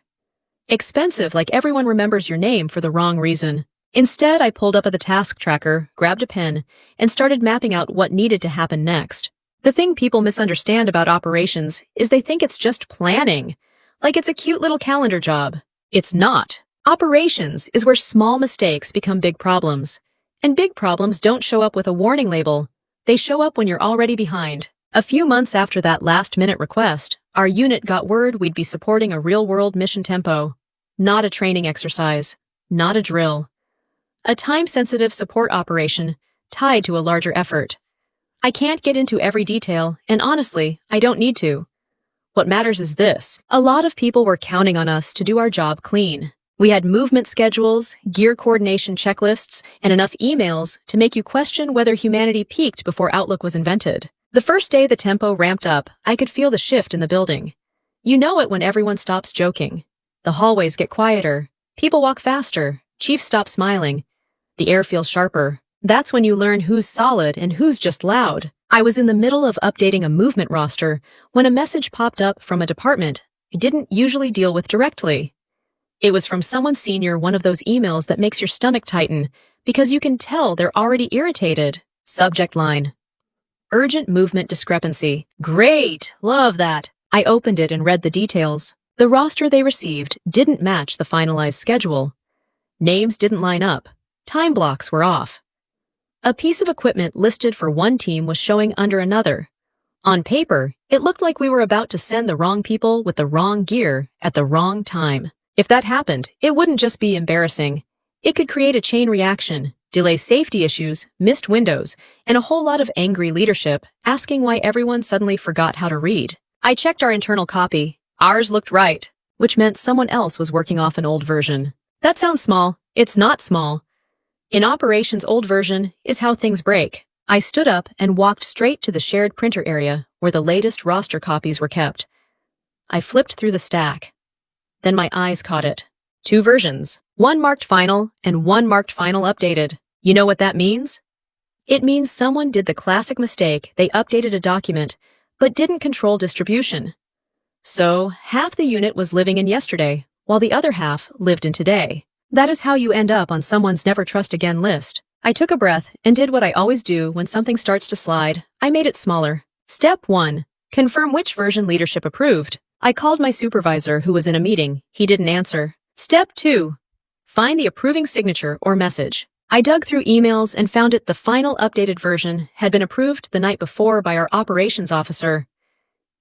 Expensive like everyone remembers your name for the wrong reason. Instead, I pulled up at the task tracker, grabbed a pen, and started mapping out what needed to happen next. The thing people misunderstand about operations is they think it's just planning, like it's a cute little calendar job. It's not. Operations is where small mistakes become big problems. And big problems don't show up with a warning label. They show up when you're already behind. A few months after that last-minute request, our unit got word we'd be supporting a real-world mission tempo. Not a training exercise. Not a drill. A time-sensitive support operation tied to a larger effort. I can't get into every detail, and honestly, I don't need to. What matters is this. A lot of people were counting on us to do our job clean. We had movement schedules, gear coordination checklists, and enough emails to make you question whether humanity peaked before Outlook was invented. The first day the tempo ramped up, I could feel the shift in the building. You know it when everyone stops joking. The hallways get quieter. People walk faster. Chiefs stop smiling. The air feels sharper. That's when you learn who's solid and who's just loud. I was in the middle of updating a movement roster when a message popped up from a department I didn't usually deal with directly. It was from someone senior, one of those emails that makes your stomach tighten because you can tell they're already irritated. Subject line: urgent movement discrepancy. Great! Love that. I opened it and read the details. The roster they received didn't match the finalized schedule. Names didn't line up. Time blocks were off. A piece of equipment listed for one team was showing under another. On paper, it looked like we were about to send the wrong people with the wrong gear at the wrong time. If that happened, it wouldn't just be embarrassing. It could create a chain reaction, delay safety issues, missed windows, and a whole lot of angry leadership asking why everyone suddenly forgot how to read. I checked our internal copy. Ours looked right, which meant someone else was working off an old version. That sounds small. It's not small. In operations, old version is how things break. I stood up and walked straight to the shared printer area where the latest roster copies were kept. I flipped through the stack. Then my eyes caught it. 2 versions. One marked final and one marked final updated. You know what that means? It means someone did the classic mistake. They updated a document, but didn't control distribution. So, half the unit was living in yesterday, while the other half lived in today. That is how you end up on someone's never trust again list. I took a breath and did what I always do when something starts to slide. I made it smaller. Step 1. Confirm which version leadership approved. I called my supervisor, who was in a meeting. He didn't answer. Step 2. Find the approving signature or message. I dug through emails and found it. The final updated version had been approved the night before by our operations officer.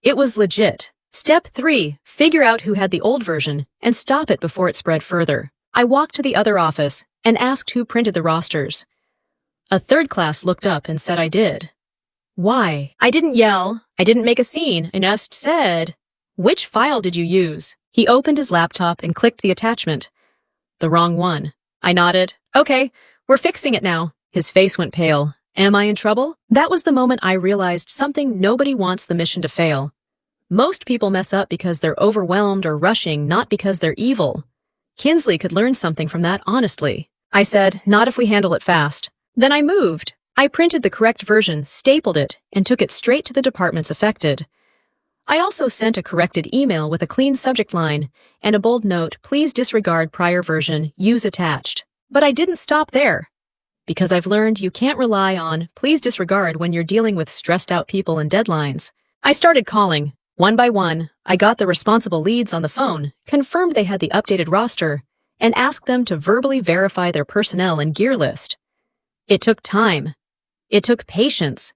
It was legit. Step 3. Figure out who had the old version and stop it before it spread further. I walked to the other office and asked who printed the rosters. A third class looked up and said I did. Why? I didn't yell. I didn't make a scene. I just said, "Which file did you use?" He opened his laptop and clicked the attachment. The wrong one. I nodded. Okay, we're fixing it now. His face went pale. Am I in trouble? That was the moment I realized something. Nobody wants the mission to fail. Most people mess up because they're overwhelmed or rushing, not because they're evil. Kinsley could learn something from that, honestly. I said, not if we handle it fast. Then I moved. I printed the correct version, stapled it, and took it straight to the departments affected. I also sent a corrected email with a clean subject line and a bold note, please disregard prior version, use attached. But I didn't stop there. Because I've learned you can't rely on please disregard when you're dealing with stressed out people and deadlines. I started calling. One by one, I got the responsible leads on the phone, confirmed they had the updated roster, and asked them to verbally verify their personnel and gear list. It took time. It took patience.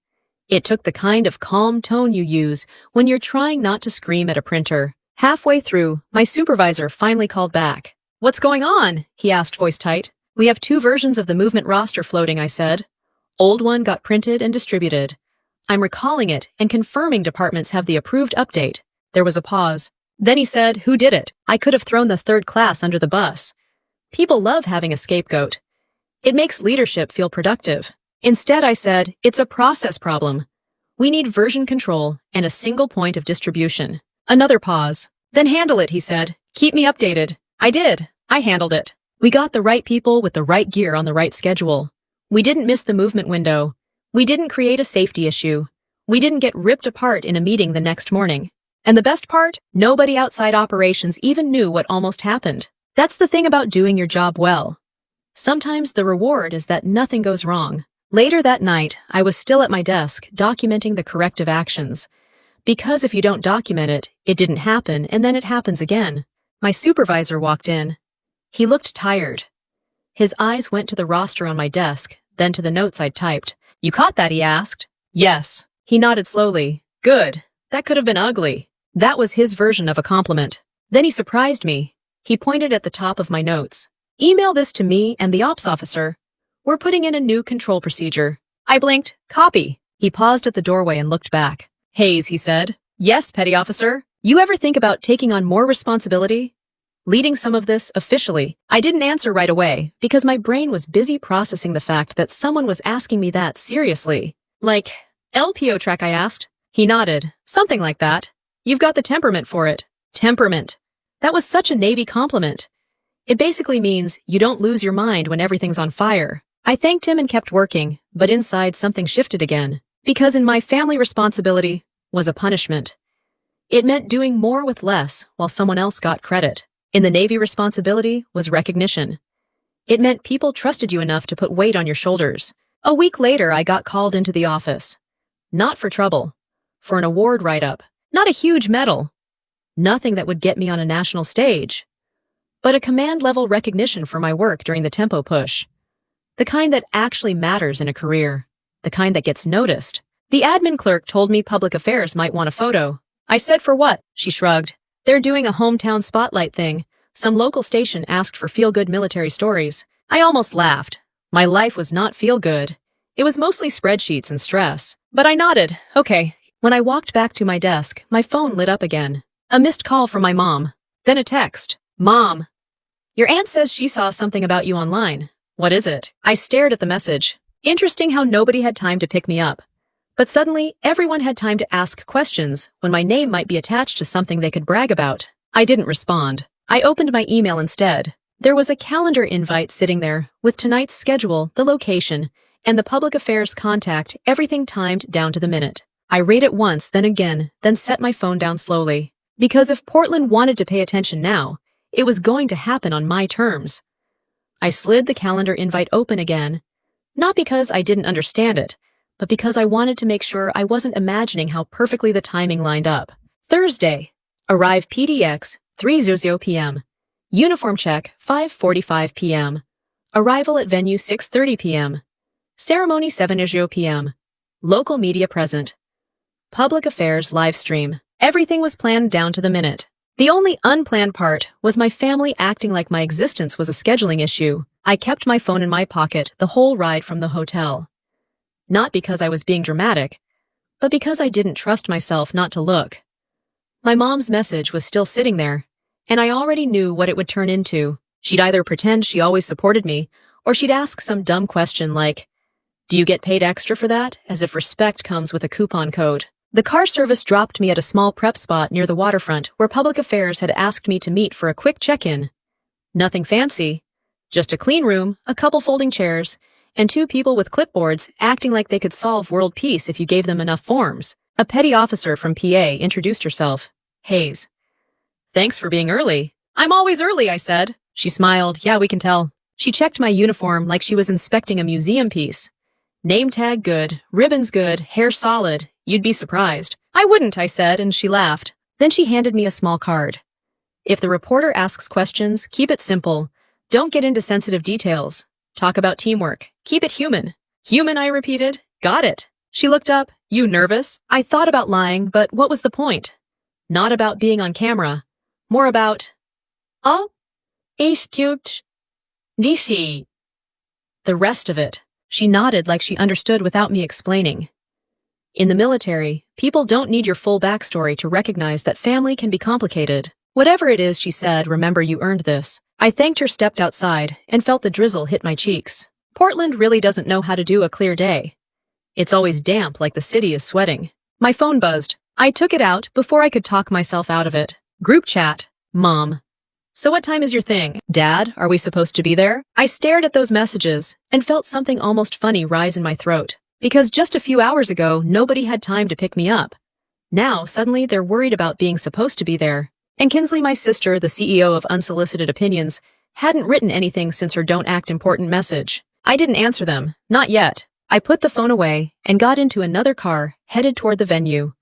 It took the kind of calm tone you use when you're trying not to scream at a printer. Halfway through, my supervisor finally called back. What's going on? He asked, voice tight. We have 2 versions of the movement roster floating, I said. Old one got printed and distributed. I'm recalling it and confirming departments have the approved update. There was a pause. Then he said, who did it? I could have thrown the 3rd class under the bus. People love having a scapegoat. It makes leadership feel productive. Instead, I said, it's a process problem. We need version control and a single point of distribution. Another pause. Then handle it, he said. Keep me updated. I did. I handled it. We got the right people with the right gear on the right schedule. We didn't miss the movement window. We didn't create a safety issue. We didn't get ripped apart in a meeting the next morning. And the best part, nobody outside operations even knew what almost happened. That's the thing about doing your job well. Sometimes the reward is that nothing goes wrong. Later that night, I was still at my desk, documenting the corrective actions. Because if you don't document it, it didn't happen, and then it happens again. My supervisor walked in. He looked tired. His eyes went to the roster on my desk, then to the notes I'd typed. You caught that? He asked. Yes. He nodded slowly. Good. That could have been ugly. That was his version of a compliment. Then he surprised me. He pointed at the top of my notes. Email this to me and the ops officer. We're putting in a new control procedure. I blinked. Copy. He paused at the doorway and looked back. Hayes, he said. Yes, petty officer. You ever think about taking on more responsibility? Leading some of this officially? I didn't answer right away because my brain was busy processing the fact that someone was asking me that seriously. Like, LPO track, I asked. He nodded. Something like that. You've got the temperament for it. Temperament. That was such a Navy compliment. It basically means you don't lose your mind when everything's on fire. I thanked him and kept working, but inside something shifted again. Because in my family, responsibility was a punishment. It meant doing more with less while someone else got credit. In the Navy, responsibility was recognition. It meant people trusted you enough to put weight on your shoulders. A week later, I got called into the office. Not for trouble. For an award write-up. Not a huge medal. Nothing that would get me on a national stage. But a command-level recognition for my work during the tempo push. The kind that actually matters in a career. The kind that gets noticed. The admin clerk told me public affairs might want a photo. I said, for what? She shrugged. They're doing a hometown spotlight thing. Some local station asked for feel-good military stories. I almost laughed. My life was not feel-good. It was mostly spreadsheets and stress. But I nodded. Okay. When I walked back to my desk, my phone lit up again. A missed call from my mom. Then a text. Mom. Your aunt says she saw something about you online. What is it? I stared at the message. Interesting how nobody had time to pick me up. But suddenly, everyone had time to ask questions when my name might be attached to something they could brag about. I didn't respond. I opened my email instead. There was a calendar invite sitting there, with tonight's schedule, the location, and the public affairs contact, everything timed down to the minute. I read it once, then again, then set my phone down slowly. Because if Portland wanted to pay attention now, it was going to happen on my terms. I slid the calendar invite open again, not because I didn't understand it, but because I wanted to make sure I wasn't imagining how perfectly the timing lined up. Thursday. Arrive PDX, 3:00 p.m. Uniform check, 5:45 p.m. Arrival at venue, 6:30 p.m. Ceremony, 7:00 p.m. Local media present. Public affairs live stream. Everything was planned down to the minute. The only unplanned part was my family acting like my existence was a scheduling issue. I kept my phone in my pocket the whole ride from the hotel. Not because I was being dramatic, but because I didn't trust myself not to look. My mom's message was still sitting there, and I already knew what it would turn into. She'd either pretend she always supported me, or she'd ask some dumb question like, "Do you get paid extra for that?" As if respect comes with a coupon code. The car service dropped me at a small prep spot near the waterfront where public affairs had asked me to meet for a quick check-in. Nothing fancy, just a clean room, a couple folding chairs, and two people with clipboards acting like they could solve world peace if you gave them enough forms. A petty officer from PA introduced herself. Hayes. "Thanks for being early." "I'm always early," I said. She smiled. "Yeah, we can tell." She checked my uniform like she was inspecting a museum piece. "Name tag good, ribbons good, hair solid. You'd be surprised." "I wouldn't," I said, and she laughed. Then she handed me a small card. "If the reporter asks questions, keep it simple. Don't get into sensitive details. Talk about teamwork. Keep it human." "Human," I repeated. "Got it." She looked up. "You nervous?" I thought about lying, but what was the point? Not about being on camera. More about, "Oh, it's cute. DC." The rest of it. She nodded like she understood without me explaining. In the military, people don't need your full backstory to recognize that family can be complicated. "Whatever it is," she said, "remember you earned this." I thanked her, stepped outside, and felt the drizzle hit my cheeks. Portland really doesn't know how to do a clear day. It's always damp like the city is sweating. My phone buzzed. I took it out before I could talk myself out of it. Group chat. Mom. "So what time is your thing?" "Dad, are we supposed to be there?" I stared at those messages and felt something almost funny rise in my throat. Because just a few hours ago, nobody had time to pick me up. Now, suddenly, they're worried about being supposed to be there. And Kinsley, my sister, the CEO of Unsolicited Opinions, hadn't written anything since her don't act important message. I didn't answer them. Not yet. I put the phone away and got into another car, headed toward the venue.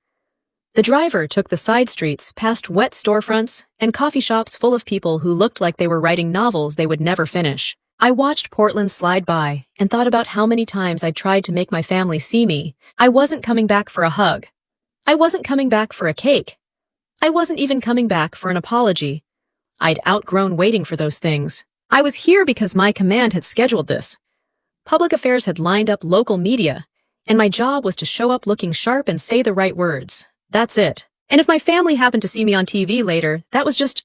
The driver took the side streets past wet storefronts and coffee shops full of people who looked like they were writing novels they would never finish. I watched Portland slide by and thought about how many times I'd tried to make my family see me. I wasn't coming back for a hug. I wasn't coming back for a cake. I wasn't even coming back for an apology. I'd outgrown waiting for those things. I was here because my command had scheduled this. Public affairs had lined up local media, and my job was to show up looking sharp and say the right words. That's it. And if my family happened to see me on TV later, that was just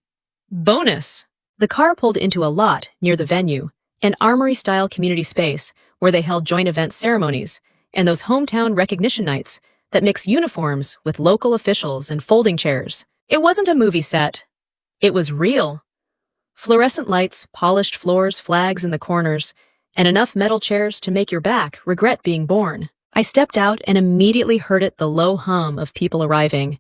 bonus. The car pulled into a lot near the venue, an armory-style community space where they held joint event ceremonies and those hometown recognition nights that mix uniforms with local officials and folding chairs. It wasn't a movie set. It was real. Fluorescent lights, polished floors, flags in the corners, and enough metal chairs to make your back regret being born. I stepped out and immediately heard the low hum of people arriving.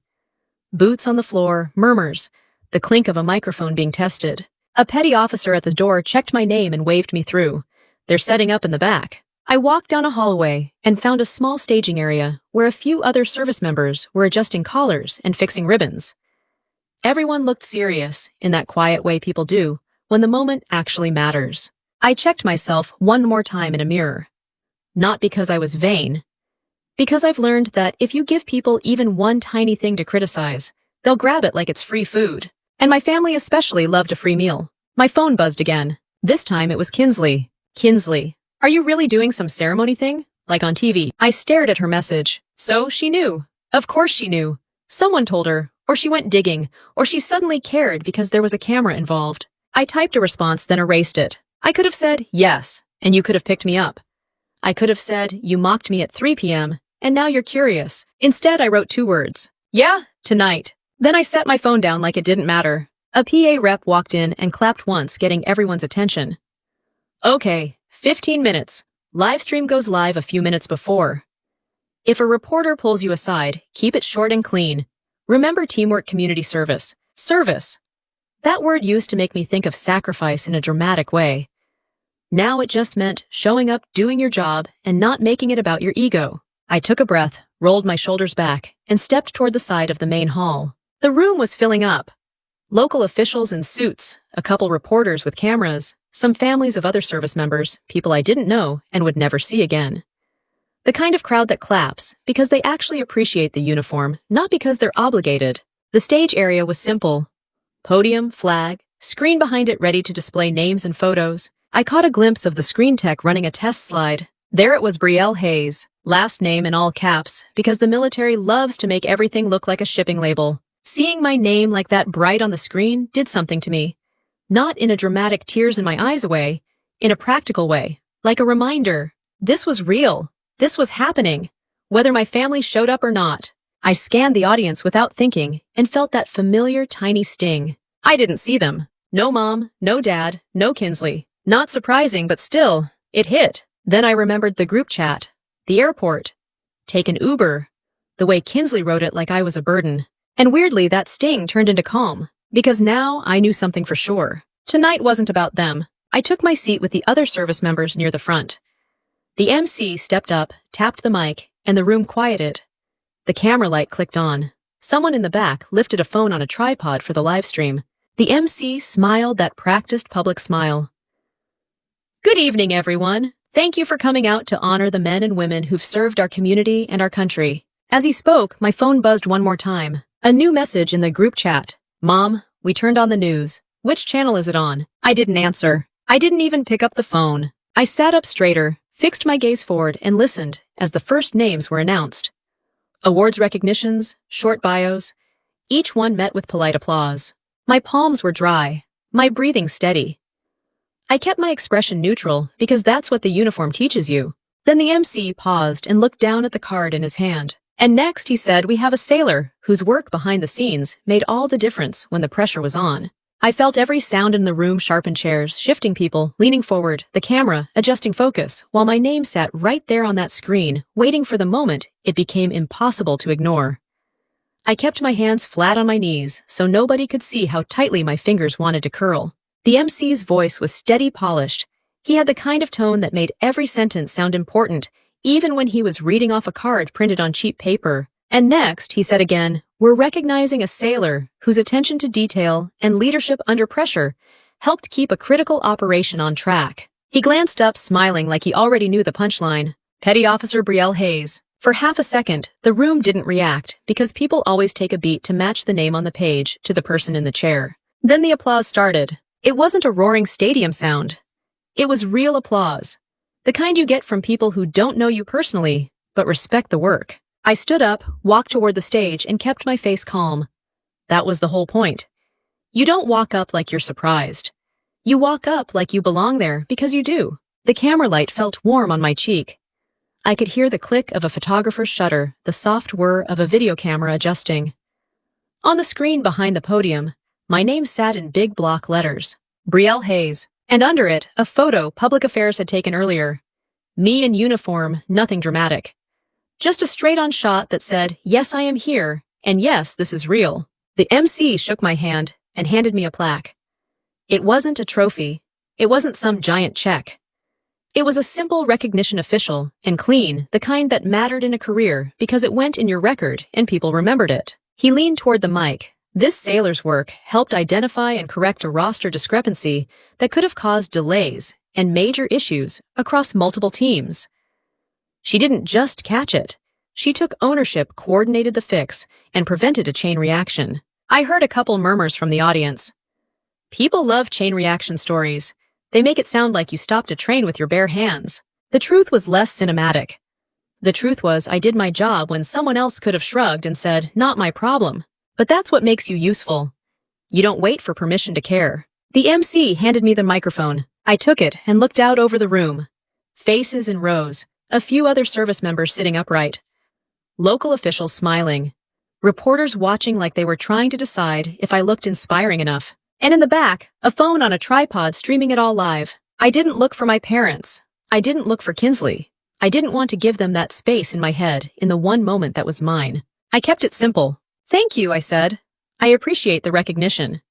Boots on the floor, murmurs, the clink of a microphone being tested. A petty officer at the door checked my name and waved me through. "They're setting up in the back." I walked down a hallway and found a small staging area where a few other service members were adjusting collars and fixing ribbons. Everyone looked serious in that quiet way people do when the moment actually matters. I checked myself one more time in a mirror. Not because I was vain. Because I've learned that if you give people even one tiny thing to criticize, they'll grab it like it's free food. And my family especially loved a free meal. My phone buzzed again. This time it was Kinsley. "Kinsley, are you really doing some ceremony thing? Like on TV?" I stared at her message. So she knew. Of course she knew. Someone told her, or she went digging, or she suddenly cared because there was a camera involved. I typed a response, then erased it. I could have said, "Yes, and you could have picked me up." I could have said, "You mocked me at 3 p.m., and now you're curious." Instead, I wrote 2 words. "Yeah, tonight." Then I set my phone down like it didn't matter. A PA rep walked in and clapped once, getting everyone's attention. "Okay, 15 minutes. Livestream goes live a few minutes before. If a reporter pulls you aside, keep it short and clean. Remember teamwork, community service. Service. That word used to make me think of sacrifice in a dramatic way. Now it just meant showing up, doing your job, and not making it about your ego. I took a breath, rolled my shoulders back, and stepped toward the side of the main hall. The room was filling up. Local officials in suits, a couple reporters with cameras, some families of other service members, people I didn't know and would never see again. The kind of crowd that claps because they actually appreciate the uniform, not because they're obligated. The stage area was simple. Podium, flag, screen behind it ready to display names and photos. I caught a glimpse of the screen tech running a test slide. There it was, Brielle Hayes. Last name in all caps, because the military loves to make everything look like a shipping label. Seeing my name like that bright on the screen did something to me. Not in a dramatic tears in my eyes way, in a practical way, like a reminder. This was real. This was happening, whether my family showed up or not. I scanned the audience without thinking and felt that familiar tiny sting. I didn't see them. No mom, no dad, no Kinsley. Not surprising, but still, it hit. Then I remembered the group chat, the airport, take an Uber, the way Kinsley wrote it like I was a burden. And weirdly, that sting turned into calm, because now I knew something for sure. Tonight wasn't about them. I took my seat with the other service members near the front. The MC stepped up, tapped the mic, and the room quieted. The camera light clicked on. Someone in the back lifted a phone on a tripod for the live stream. The MC smiled that practiced public smile. Good evening, everyone. Thank you for coming out to honor the men and women who've served our community and our country. As he spoke, my phone buzzed one more time. A new message in the group chat. Mom, we turned on the news. Which channel is it on? I didn't answer. I didn't even pick up the phone. I sat up straighter, fixed my gaze forward, and listened as the first names were announced. Awards recognitions, short bios, each one met with polite applause. My palms were dry, my breathing steady. I kept my expression neutral because that's what the uniform teaches you. Then the MC paused and looked down at the card in his hand. And next he said, we have a sailor whose work behind the scenes made all the difference when the pressure was on. I felt every sound in the room sharpen chairs, shifting people, leaning forward, the camera adjusting focus, while my name sat right there on that screen, waiting for the moment it became impossible to ignore. I kept my hands flat on my knees so nobody could see how tightly my fingers wanted to curl. The MC's voice was steady, polished. He had the kind of tone that made every sentence sound important, even when he was reading off a card printed on cheap paper. And next, he said again, we're recognizing a sailor whose attention to detail and leadership under pressure helped keep a critical operation on track. He glanced up, smiling like he already knew the punchline. Petty Officer Brielle Hayes. For half a second, the room didn't react, because people always take a beat to match the name on the page to the person in the chair. Then the applause started. It wasn't a roaring stadium sound. It was real applause. The kind you get from people who don't know you personally, but respect the work. I stood up, walked toward the stage, and kept my face calm. That was the whole point. You don't walk up like you're surprised. You walk up like you belong there because you do. The camera light felt warm on my cheek. I could hear the click of a photographer's shutter, the soft whir of a video camera adjusting. On the screen behind the podium, my name sat in big block letters. Brielle Hayes. And under it, a photo Public Affairs had taken earlier. Me in uniform, nothing dramatic. Just a straight-on shot that said, yes, I am here, and yes, this is real. The MC shook my hand and handed me a plaque. It wasn't a trophy. It wasn't some giant check. It was a simple recognition, official and clean, the kind that mattered in a career because it went in your record and people remembered it. He leaned toward the mic. This sailor's work helped identify and correct a roster discrepancy that could have caused delays and major issues across multiple teams. She didn't just catch it. She took ownership, coordinated the fix, and prevented a chain reaction. I heard a couple murmurs from the audience. People love chain reaction stories. They make it sound like you stopped a train with your bare hands. The truth was less cinematic. The truth was I did my job when someone else could have shrugged and said, not my problem. But that's what makes you useful. You don't wait for permission to care. The MC handed me the microphone. I took it and looked out over the room. Faces in rows, a few other service members sitting upright. Local officials smiling. Reporters watching like they were trying to decide if I looked inspiring enough. And in the back, a phone on a tripod streaming it all live. I didn't look for my parents. I didn't look for Kinsley. I didn't want to give them that space in my head in the one moment that was mine. I kept it simple. Thank you, I said. I appreciate the recognition.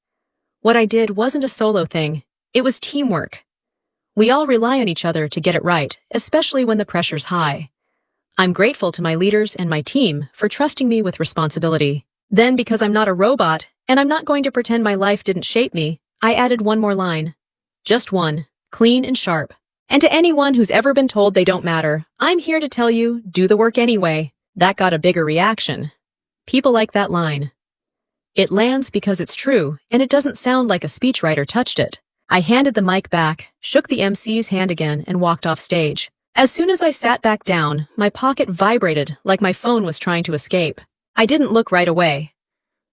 What I did wasn't a solo thing. It was teamwork. We all rely on each other to get it right, especially when the pressure's high. I'm grateful to my leaders and my team for trusting me with responsibility. Then, because I'm not a robot, and I'm not going to pretend my life didn't shape me, I added one more line. Just one, clean and sharp. And to anyone who's ever been told they don't matter, I'm here to tell you, do the work anyway. That got a bigger reaction. People like that line. It lands because it's true, and it doesn't sound like a speechwriter touched it. I handed the mic back, shook the MC's hand again, and walked off stage. As soon as I sat back down, my pocket vibrated like my phone was trying to escape. I didn't look right away.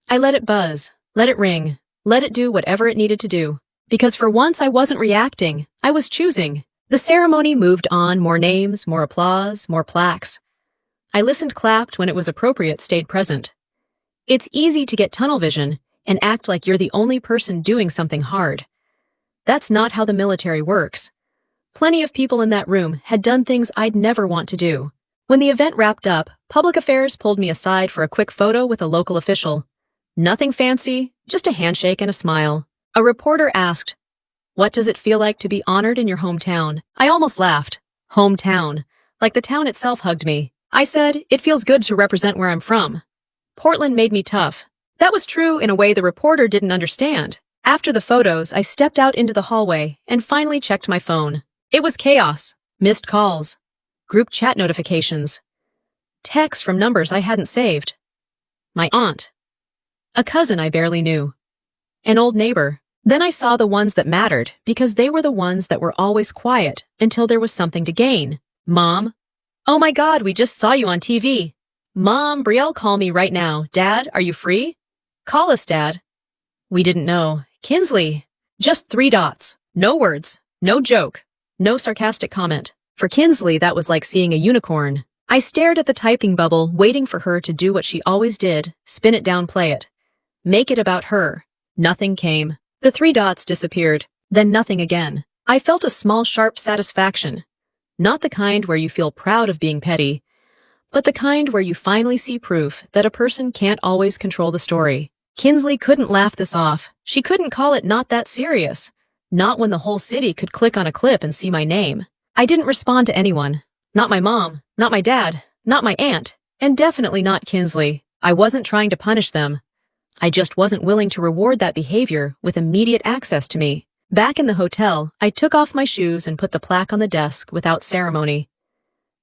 I let it buzz, let it ring, let it do whatever it needed to do. Because for once I wasn't reacting, I was choosing. The ceremony moved on, more names, more applause, more plaques. I listened, clapped when it was appropriate, stayed present. It's easy to get tunnel vision and act like you're the only person doing something hard. That's not how the military works. Plenty of people in that room had done things I'd never want to do. When the event wrapped up, public affairs pulled me aside for a quick photo with a local official. Nothing fancy, just a handshake and a smile. A reporter asked, "What does it feel like to be honored in your hometown?" I almost laughed. Hometown. Like the town itself hugged me. I said, "It feels good to represent where I'm from." Portland made me tough. That was true in a way the reporter didn't understand. After the photos, I stepped out into the hallway and finally checked my phone. It was chaos. Missed calls. Group chat notifications. Texts from numbers I hadn't saved. My aunt. A cousin I barely knew. An old neighbor. Then I saw the ones that mattered because they were the ones that were always quiet until there was something to gain. Mom. "Oh my God, we just saw you on TV. Mom, Brielle, call me right now. Dad, are you free? Call us, Dad." We didn't know. Kinsley. Just 3 dots. No words. No joke. No sarcastic comment. For Kinsley, that was like seeing a unicorn. I stared at the typing bubble, waiting for her to do what she always did, spin it down, play it. Make it about her. Nothing came. The 3 dots disappeared, then nothing again. I felt a small, sharp satisfaction. Not the kind where you feel proud of being petty, but the kind where you finally see proof that a person can't always control the story. Kinsley couldn't laugh this off. She couldn't call it not that serious. Not when the whole city could click on a clip and see my name. I didn't respond to anyone. Not my mom, not my dad, not my aunt, and definitely not Kinsley. I wasn't trying to punish them. I just wasn't willing to reward that behavior with immediate access to me. Back in the hotel, I took off my shoes and put the plaque on the desk without ceremony.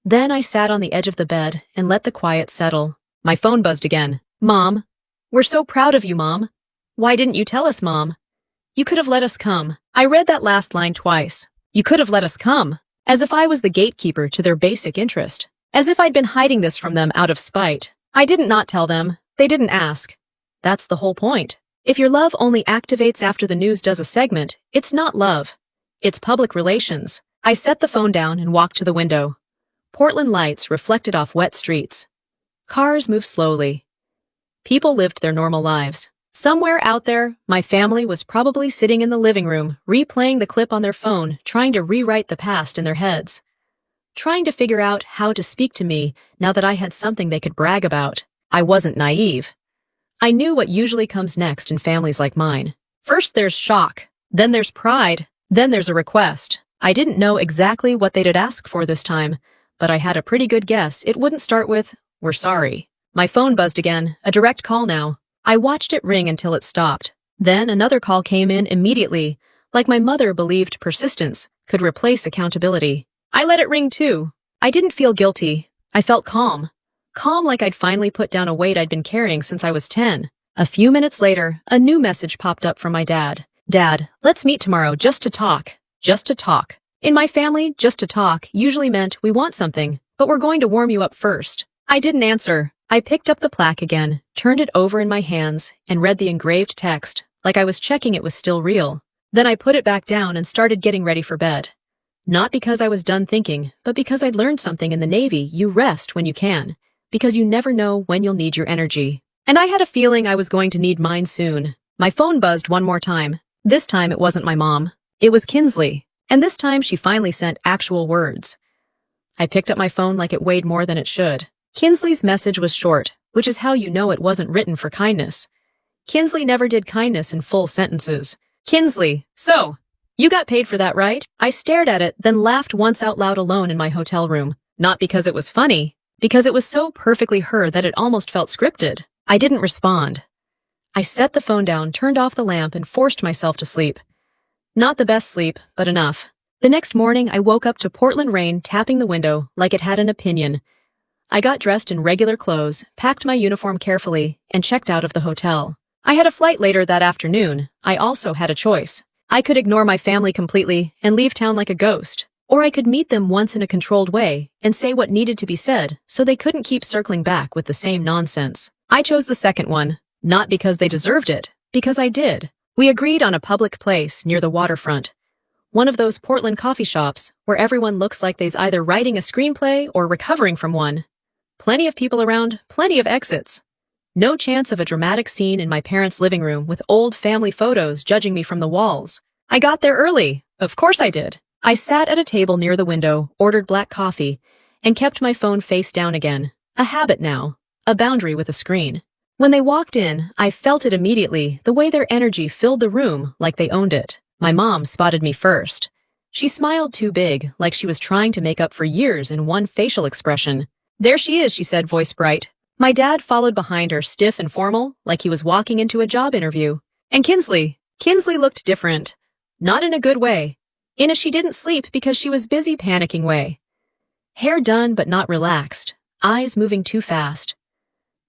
Then I sat on the edge of the bed and let the quiet settle. My phone buzzed again. "Mom. We're so proud of you, Mom. Why didn't you tell us, Mom? You could have let us come." I read that last line twice. You could have let us come. As if I was the gatekeeper to their basic interest. As if I'd been hiding this from them out of spite. I didn't not tell them. They didn't ask. That's the whole point. If your love only activates after the news does a segment, it's not love. It's public relations. I set the phone down and walked to the window. Portland lights reflected off wet streets. Cars moved slowly. People lived their normal lives. Somewhere out there, my family was probably sitting in the living room, replaying the clip on their phone, trying to rewrite the past in their heads. Trying to figure out how to speak to me now that I had something they could brag about. I wasn't naive. I knew what usually comes next in families like mine. First there's shock, then there's pride, then there's a request. I didn't know exactly what they'd ask for this time, but I had a pretty good guess it wouldn't start with, "We're sorry." My phone buzzed again, a direct call now. I watched it ring until it stopped. Then another call came in immediately, like my mother believed persistence could replace accountability. I let it ring too. I didn't feel guilty. I felt calm. Calm like I'd finally put down a weight I'd been carrying since I was 10. A few minutes later, a new message popped up from my dad. "Dad, let's meet tomorrow just to talk. Just to talk." In my family, just to talk usually meant we want something, but we're going to warm you up first. I didn't answer. I picked up the plaque again, turned it over in my hands, and read the engraved text, like I was checking it was still real. Then I put it back down and started getting ready for bed. Not because I was done thinking, but because I'd learned something in the Navy: you rest when you can, because you never know when you'll need your energy. And I had a feeling I was going to need mine soon. My phone buzzed one more time. This time it wasn't my mom. It was Kinsley. And this time she finally sent actual words. I picked up my phone like it weighed more than it should. Kinsley's message was short, which is how you know it wasn't written for kindness. Kinsley never did kindness in full sentences. "Kinsley, so, you got paid for that, right?" I stared at it, then laughed once out loud alone in my hotel room. Not because it was funny, because it was so perfectly her that it almost felt scripted. I didn't respond. I set the phone down, turned off the lamp, and forced myself to sleep. Not the best sleep, but enough. The next morning, I woke up to Portland rain tapping the window like it had an opinion. I got dressed in regular clothes, packed my uniform carefully, and checked out of the hotel. I had a flight later that afternoon. I also had a choice. I could ignore my family completely and leave town like a ghost, Or I could meet them once in a controlled way and say what needed to be said so they couldn't keep circling back with the same nonsense. I chose the second one, not because they deserved it, because I did. We agreed on a public place near the waterfront. One of those Portland coffee shops where everyone looks like they's either writing a screenplay or recovering from one. Plenty of people around, plenty of exits. No chance of a dramatic scene in my parents' living room with old family photos judging me from the walls. I got there early. Of course I did. I sat at a table near the window, ordered black coffee, and kept my phone face down again. A habit now. A boundary with a screen. When they walked in, I felt it immediately, the way their energy filled the room like they owned it. My mom spotted me first. She smiled too big, like she was trying to make up for years in one facial expression. "There she is," she said, voice bright. My dad followed behind her, stiff and formal, like he was walking into a job interview. And Kinsley looked different. Not in a good way. In a she didn't sleep because she was busy panicking way. Hair done but not relaxed. Eyes moving too fast.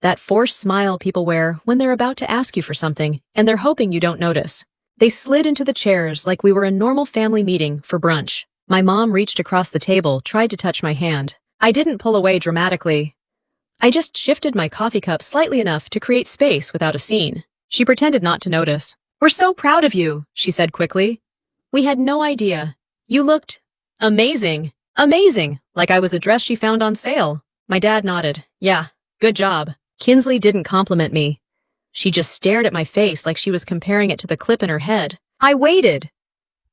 That forced smile people wear when they're about to ask you for something and they're hoping you don't notice. They slid into the chairs like we were a normal family meeting for brunch. My mom reached across the table, tried to touch my hand. I didn't pull away dramatically. I just shifted my coffee cup slightly enough to create space without a scene. She pretended not to notice. "We're so proud of you," she said quickly. "We had no idea. You looked amazing. Amazing, like I was a dress she found on sale." My dad nodded. "Yeah, good job." Kinsley didn't compliment me. She just stared at my face like she was comparing it to the clip in her head. I waited.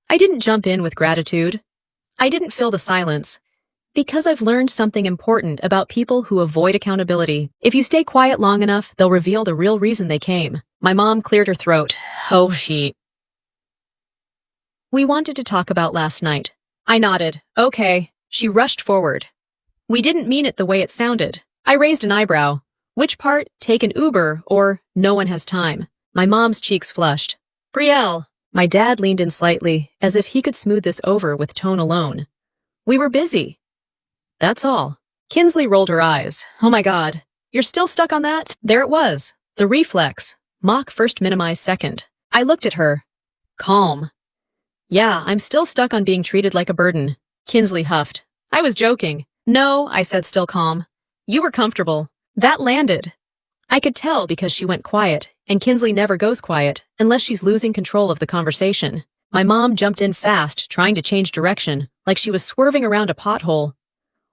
I didn't jump in with gratitude. I didn't fill the silence. Because I've learned something important about people who avoid accountability. If you stay quiet long enough, they'll reveal the real reason they came. My mom cleared her throat. "Oh, We wanted to talk about last night." I nodded. "Okay." She rushed forward. "We didn't mean it the way it sounded." I raised an eyebrow. "Which part? Take an Uber or no one has time?" My mom's cheeks flushed. "Brielle." My dad leaned in slightly, as if he could smooth this over with tone alone. "We were busy. That's all." Kinsley rolled her eyes. "Oh my God. You're still stuck on that?" There it was. The reflex. Mock first, minimize second. I looked at her. Calm. "Yeah, I'm still stuck on being treated like a burden." Kinsley huffed. "I was joking." "No," I said, still calm. "You were comfortable." That landed. I could tell because she went quiet, and Kinsley never goes quiet unless she's losing control of the conversation. My mom jumped in fast, trying to change direction, like she was swerving around a pothole.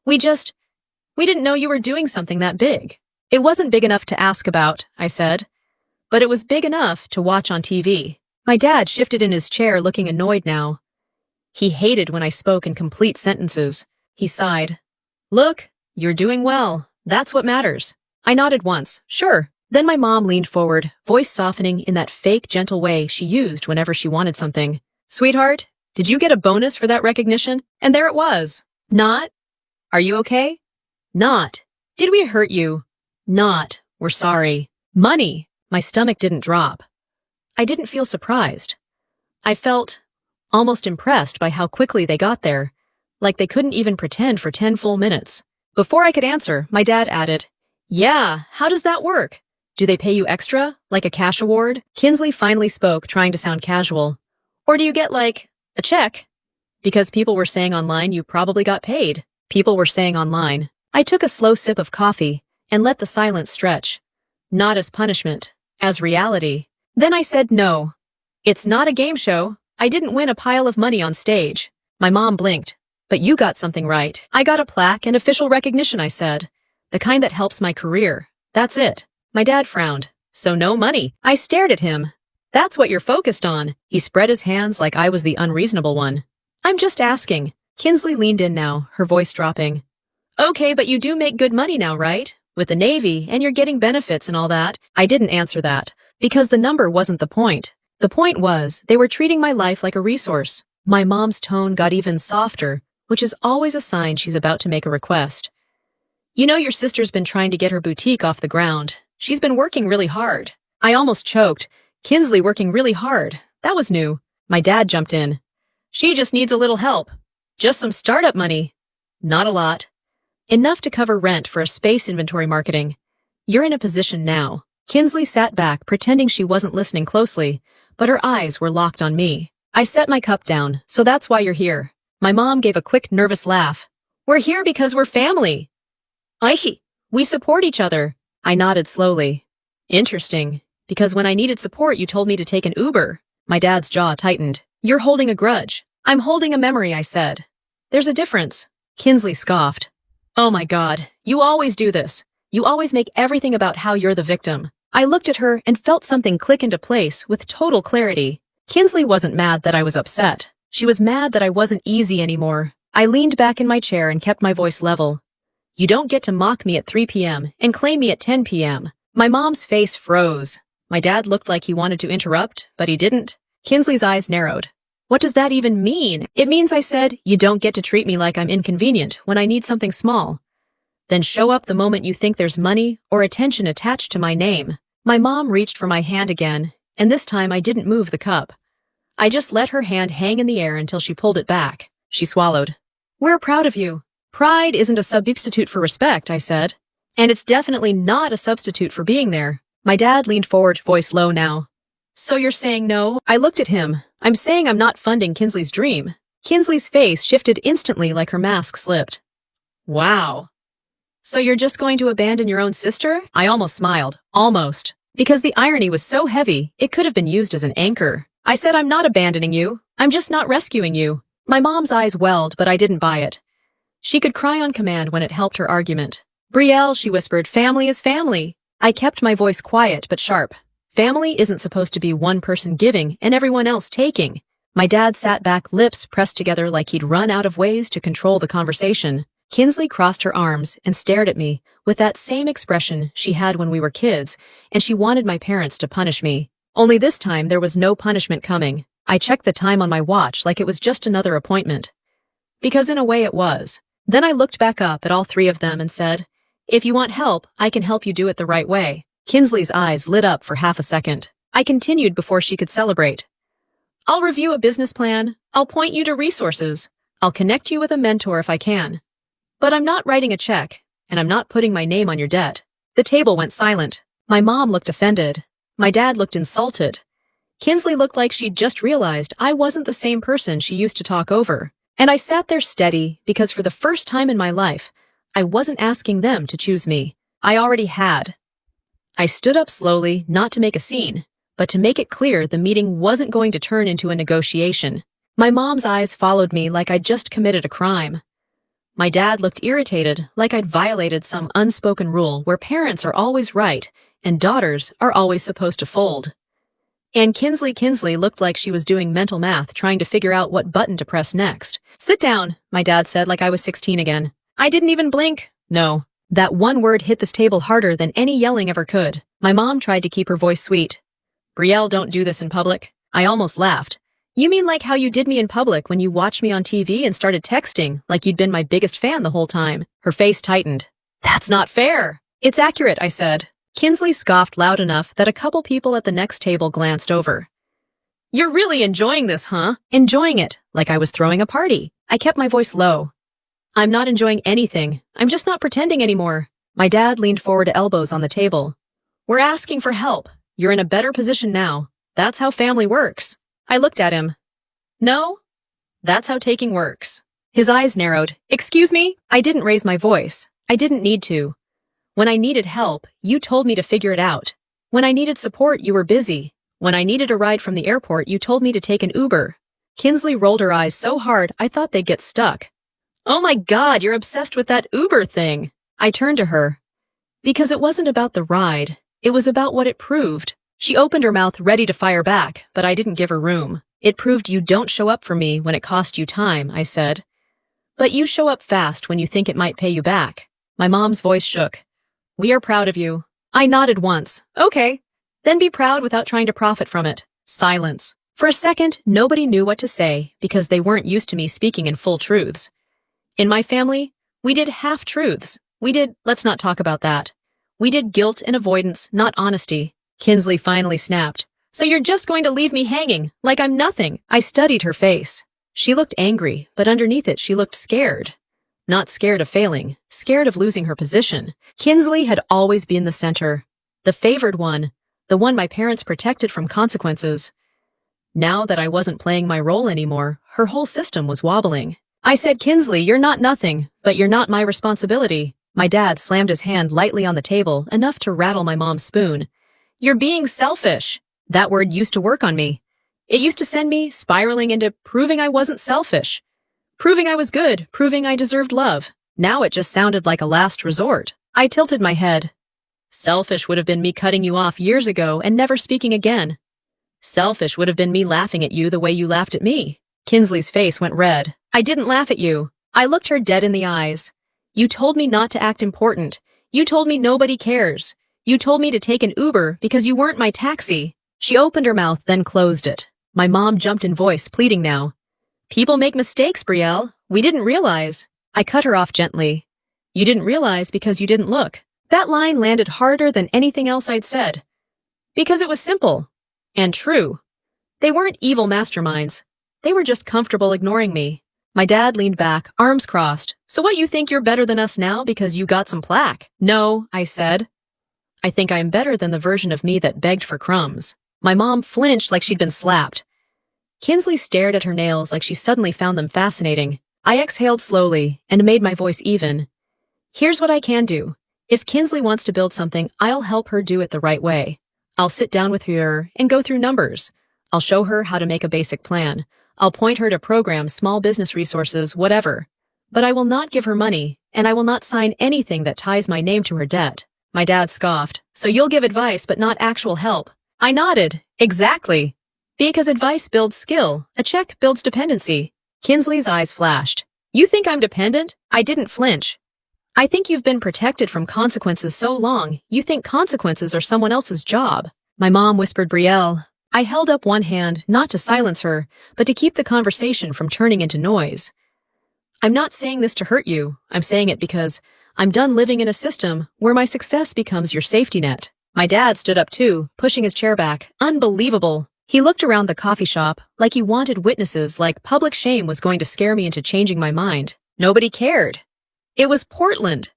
We didn't know you were doing something that big." "It wasn't big enough to ask about," I said. "But it was big enough to watch on TV." My dad shifted in his chair, looking annoyed now. He hated when I spoke in complete sentences. He sighed. "Look, you're doing well. That's what matters." I nodded once. "Sure." Then my mom leaned forward, voice softening in that fake, gentle way she used whenever she wanted something. "Sweetheart, did you get a bonus for that recognition?" And there it was. "Not. Are you okay?" "Not. Did we hurt you?" "Not. We're sorry." "Money." My stomach didn't drop. I didn't feel surprised. I felt almost impressed by how quickly they got there, like they couldn't even pretend for 10 full minutes. Before I could answer, my dad added, "Yeah, how does that work? Do they pay you extra, like a cash award?" Kinsley finally spoke, trying to sound casual. "Or do you get, like, a check? Because people were saying online you probably got paid." People were saying online. I took a slow sip of coffee and let the silence stretch. Not as punishment, as reality. Then I said no. "It's not a game show. I didn't win a pile of money on stage." My mom blinked. "But you got something right." "I got a plaque and official recognition," I said. "The kind that helps my career. That's it." My dad frowned. "So no money." I stared at him. "That's what you're focused on." He spread his hands like I was the unreasonable one. "I'm just asking." Kinsley leaned in now, her voice dropping. "Okay, but you do make good money now, right? With the Navy, and you're getting benefits and all that." I didn't answer that, because the number wasn't the point. The point was, they were treating my life like a resource. My mom's tone got even softer, which is always a sign she's about to make a request. "You know, your sister's been trying to get her boutique off the ground. She's been working really hard." I almost choked. Kinsley working really hard. That was new. My dad jumped in. "She just needs a little help. Just some startup money." "Not a lot. Enough to cover rent for a space inventory marketing. You're in a position now." Kinsley sat back, pretending she wasn't listening closely, but her eyes were locked on me. "I set my cup down, so that's why you're here." My mom gave a quick, nervous laugh. We're here because we're family. We support each other. I nodded slowly. Interesting, because when I needed support, you told me to take an Uber. My dad's jaw tightened. You're holding a grudge. I'm holding a memory, I said. There's a difference. Kinsley scoffed. Oh my God, you always do this. You always make everything about how you're the victim. I looked at her and felt something click into place with total clarity. Kinsley wasn't mad that I was upset. She was mad that I wasn't easy anymore. I leaned back in my chair and kept my voice level. You don't get to mock me at 3 p.m. and claim me at 10 p.m. My mom's face froze. My dad looked like he wanted to interrupt, but he didn't. Kinsley's eyes narrowed. What does that even mean? It means, I said, you don't get to treat me like I'm inconvenient when I need something small. Then show up the moment you think there's money or attention attached to my name. My mom reached for my hand again, and this time I didn't move the cup. I just let her hand hang in the air until she pulled it back. She swallowed. We're proud of you. Pride isn't a substitute for respect, I said. And it's definitely not a substitute for being there. My dad leaned forward, voice low now. So you're saying no? I looked at him. I'm saying I'm not funding Kinsley's dream. Kinsley's face shifted instantly like her mask slipped. Wow. So you're just going to abandon your own sister? I almost smiled. Almost. Because the irony was so heavy, it could have been used as an anchor. I said I'm not abandoning you. I'm just not rescuing you. My mom's eyes welled, but I didn't buy it. She could cry on command when it helped her argument. Brielle, she whispered, family is family. I kept my voice quiet but sharp. Family isn't supposed to be one person giving and everyone else taking. My dad sat back, lips pressed together like he'd run out of ways to control the conversation. Kinsley crossed her arms and stared at me with that same expression she had when we were kids, and she wanted my parents to punish me. Only this time there was no punishment coming. I checked the time on my watch like it was just another appointment. Because in a way it was. Then I looked back up at all three of them and said, if you want help, I can help you do it the right way. Kinsley's eyes lit up for half a second. I continued before she could celebrate. I'll review a business plan. I'll point you to resources. I'll connect you with a mentor if I can. But I'm not writing a check, and I'm not putting my name on your debt. The table went silent. My mom looked offended. My dad looked insulted. Kinsley looked like she'd just realized I wasn't the same person she used to talk over. And I sat there steady because for the first time in my life, I wasn't asking them to choose me. I already had. I stood up slowly, not to make a scene, but to make it clear the meeting wasn't going to turn into a negotiation. My mom's eyes followed me like I'd just committed a crime. My dad looked irritated, like I'd violated some unspoken rule where parents are always right and daughters are always supposed to fold. And Kinsley looked like she was doing mental math trying to figure out what button to press next. Sit down, my dad said like I was 16 again. I didn't even blink. No. That one word hit this table harder than any yelling ever could. My mom tried to keep her voice sweet. Brielle, don't do this in public. I almost laughed. You mean like how you did me in public when you watched me on TV and started texting like you'd been my biggest fan the whole time? Her face tightened. That's not fair. It's accurate, I said. Kinsley scoffed loud enough that a couple people at the next table glanced over. You're really enjoying this, huh? Enjoying it, like I was throwing a party. I kept my voice low. I'm not enjoying anything. I'm just not pretending anymore. My dad leaned forward, elbows on the table. We're asking for help. You're in a better position now. That's how family works. I looked at him. No? That's how taking works. His eyes narrowed. Excuse me? I didn't raise my voice. I didn't need to. When I needed help, you told me to figure it out. When I needed support, you were busy. When I needed a ride from the airport, you told me to take an Uber. Kinsley rolled her eyes so hard I thought they'd get stuck. Oh my God, you're obsessed with that Uber thing. I turned to her. Because it wasn't about the ride. It was about what it proved. She opened her mouth ready to fire back, but I didn't give her room. It proved you don't show up for me when it cost you time, I said. But you show up fast when you think it might pay you back. My mom's voice shook. We are proud of you. I nodded once. Okay. Then be proud without trying to profit from it. Silence. For a second, nobody knew what to say because they weren't used to me speaking in full truths. In my family, we did half-truths. Let's not talk about that. We did guilt and avoidance, not honesty. Kinsley finally snapped. So you're just going to leave me hanging, like I'm nothing. I studied her face. She looked angry, but underneath it she looked scared. Not scared of failing, scared of losing her position. Kinsley had always been the center. The favored one. The one my parents protected from consequences. Now that I wasn't playing my role anymore, her whole system was wobbling. I said, Kinsley, you're not nothing, but you're not my responsibility. My dad slammed his hand lightly on the table, enough to rattle my mom's spoon. You're being selfish. That word used to work on me. It used to send me spiraling into proving I wasn't selfish. Proving I was good, proving I deserved love. Now it just sounded like a last resort. I tilted my head. Selfish would have been me cutting you off years ago and never speaking again. Selfish would have been me laughing at you the way you laughed at me. Kinsley's face went red. I didn't laugh at you. I looked her dead in the eyes. You told me not to act important. You told me nobody cares. You told me to take an Uber because you weren't my taxi. She opened her mouth, then closed it. My mom jumped in voice, pleading now. People make mistakes, Brielle. We didn't realize. I cut her off gently. You didn't realize because you didn't look. That line landed harder than anything else I'd said. Because it was simple. And true. They weren't evil masterminds. They were just comfortable ignoring me. My dad leaned back, arms crossed. So what, you think you're better than us now because you got some plaque? No, I said. I think I'm better than the version of me that begged for crumbs. My mom flinched like she'd been slapped. Kinsley stared at her nails like she suddenly found them fascinating. I exhaled slowly and made my voice even. Here's what I can do. If Kinsley wants to build something, I'll help her do it the right way. I'll sit down with her and go through numbers. I'll show her how to make a basic plan. I'll point her to programs, small business resources, whatever. But I will not give her money, and I will not sign anything that ties my name to her debt. My dad scoffed. So you'll give advice but not actual help. I nodded. Exactly. Because advice builds skill. A check builds dependency. Kinsley's eyes flashed. You think I'm dependent? I didn't flinch. I think you've been protected from consequences so long, you think consequences are someone else's job. My mom whispered, Brielle. I held up one hand, not to silence her, but to keep the conversation from turning into noise. I'm not saying this to hurt you. I'm saying it because I'm done living in a system where my success becomes your safety net. My dad stood up too, pushing his chair back. Unbelievable. He looked around the coffee shop like he wanted witnesses, like public shame was going to scare me into changing my mind. Nobody cared. It was Portland.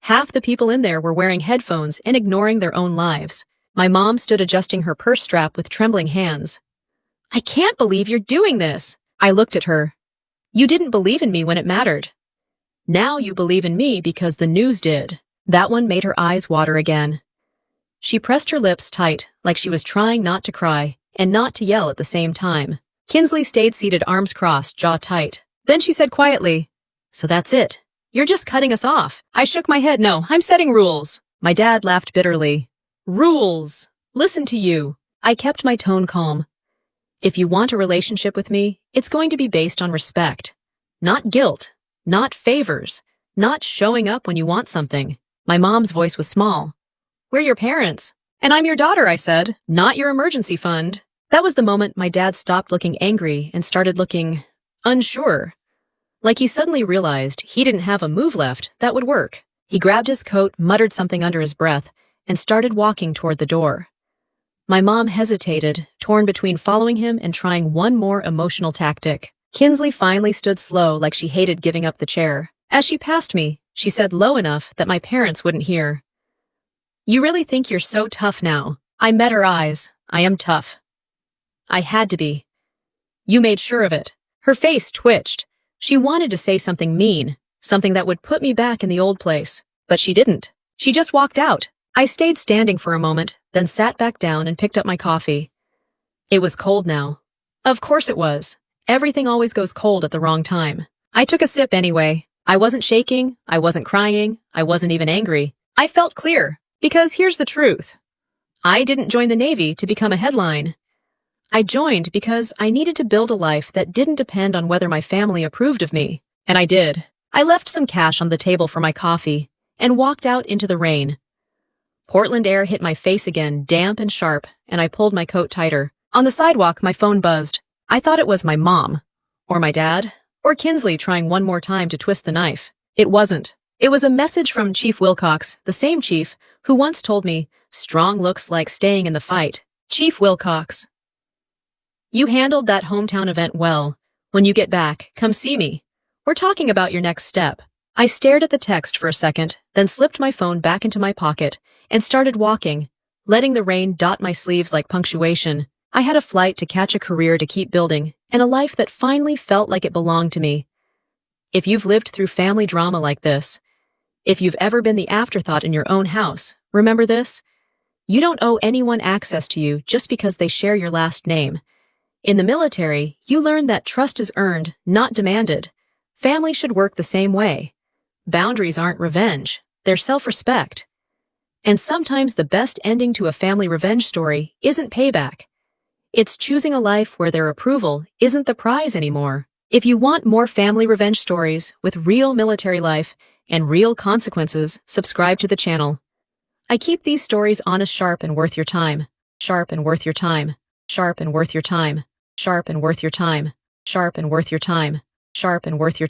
Half the people in there were wearing headphones and ignoring their own lives. My mom stood adjusting her purse strap with trembling hands. I can't believe you're doing this. I looked at her. You didn't believe in me when it mattered. Now you believe in me because the news did. That one made her eyes water again. She pressed her lips tight, like she was trying not to cry and not to yell at the same time. Kinsley stayed seated, arms crossed, jaw tight. Then she said quietly, So that's it. You're just cutting us off. I shook my head. No, I'm setting rules. My dad laughed bitterly. Rules. Listen to you. I kept my tone calm. If you want a relationship with me, it's going to be based on respect. Not guilt. Not favors. Not showing up when you want something. My mom's voice was small. We're your parents. And I'm your daughter, I said. Not your emergency fund. That was the moment my dad stopped looking angry and started looking unsure. Like he suddenly realized he didn't have a move left that would work. He grabbed his coat, muttered something under his breath, and started walking toward the door. My mom hesitated, torn between following him and trying one more emotional tactic. Kinsley finally stood slow, like she hated giving up the chair. As she passed me, she said low enough that my parents wouldn't hear. You really think you're so tough now? I met her eyes. I am tough. I had to be. You made sure of it. Her face twitched. She wanted to say something mean, something that would put me back in the old place, but she didn't. She just walked out. I stayed standing for a moment, then sat back down and picked up my coffee. It was cold now. Of course it was. Everything always goes cold at the wrong time. I took a sip anyway. I wasn't shaking, I wasn't crying, I wasn't even angry. I felt clear, because here's the truth. I didn't join the Navy to become a headline. I joined because I needed to build a life that didn't depend on whether my family approved of me. And I did. I left some cash on the table for my coffee and walked out into the rain. Portland air hit my face again, damp and sharp, and I pulled my coat tighter. On the sidewalk, my phone buzzed. I thought it was my mom, or my dad, or Kinsley trying one more time to twist the knife. It wasn't. It was a message from Chief Wilcox, the same chief who once told me, strong looks like staying in the fight. Chief Wilcox. You handled that hometown event well. When you get back, come see me. We're talking about your next step. I stared at the text for a second, then slipped my phone back into my pocket and started walking, letting the rain dot my sleeves like punctuation. I had a flight to catch, a career to keep building, and a life that finally felt like it belonged to me. If you've lived through family drama like this, if you've ever been the afterthought in your own house, remember this? You don't owe anyone access to you just because they share your last name. In the military, you learn that trust is earned, not demanded. Family should work the same way. Boundaries aren't revenge, they're self-respect. And sometimes the best ending to a family revenge story isn't payback. It's choosing a life where their approval isn't the prize anymore. If you want more family revenge stories with real military life and real consequences, subscribe to the channel. I keep these stories honest, sharp, and worth your time. Sharp and worth your time. Sharp and worth your time. Sharp and worth your time. Sharp and worth your time. Sharp and worth your time.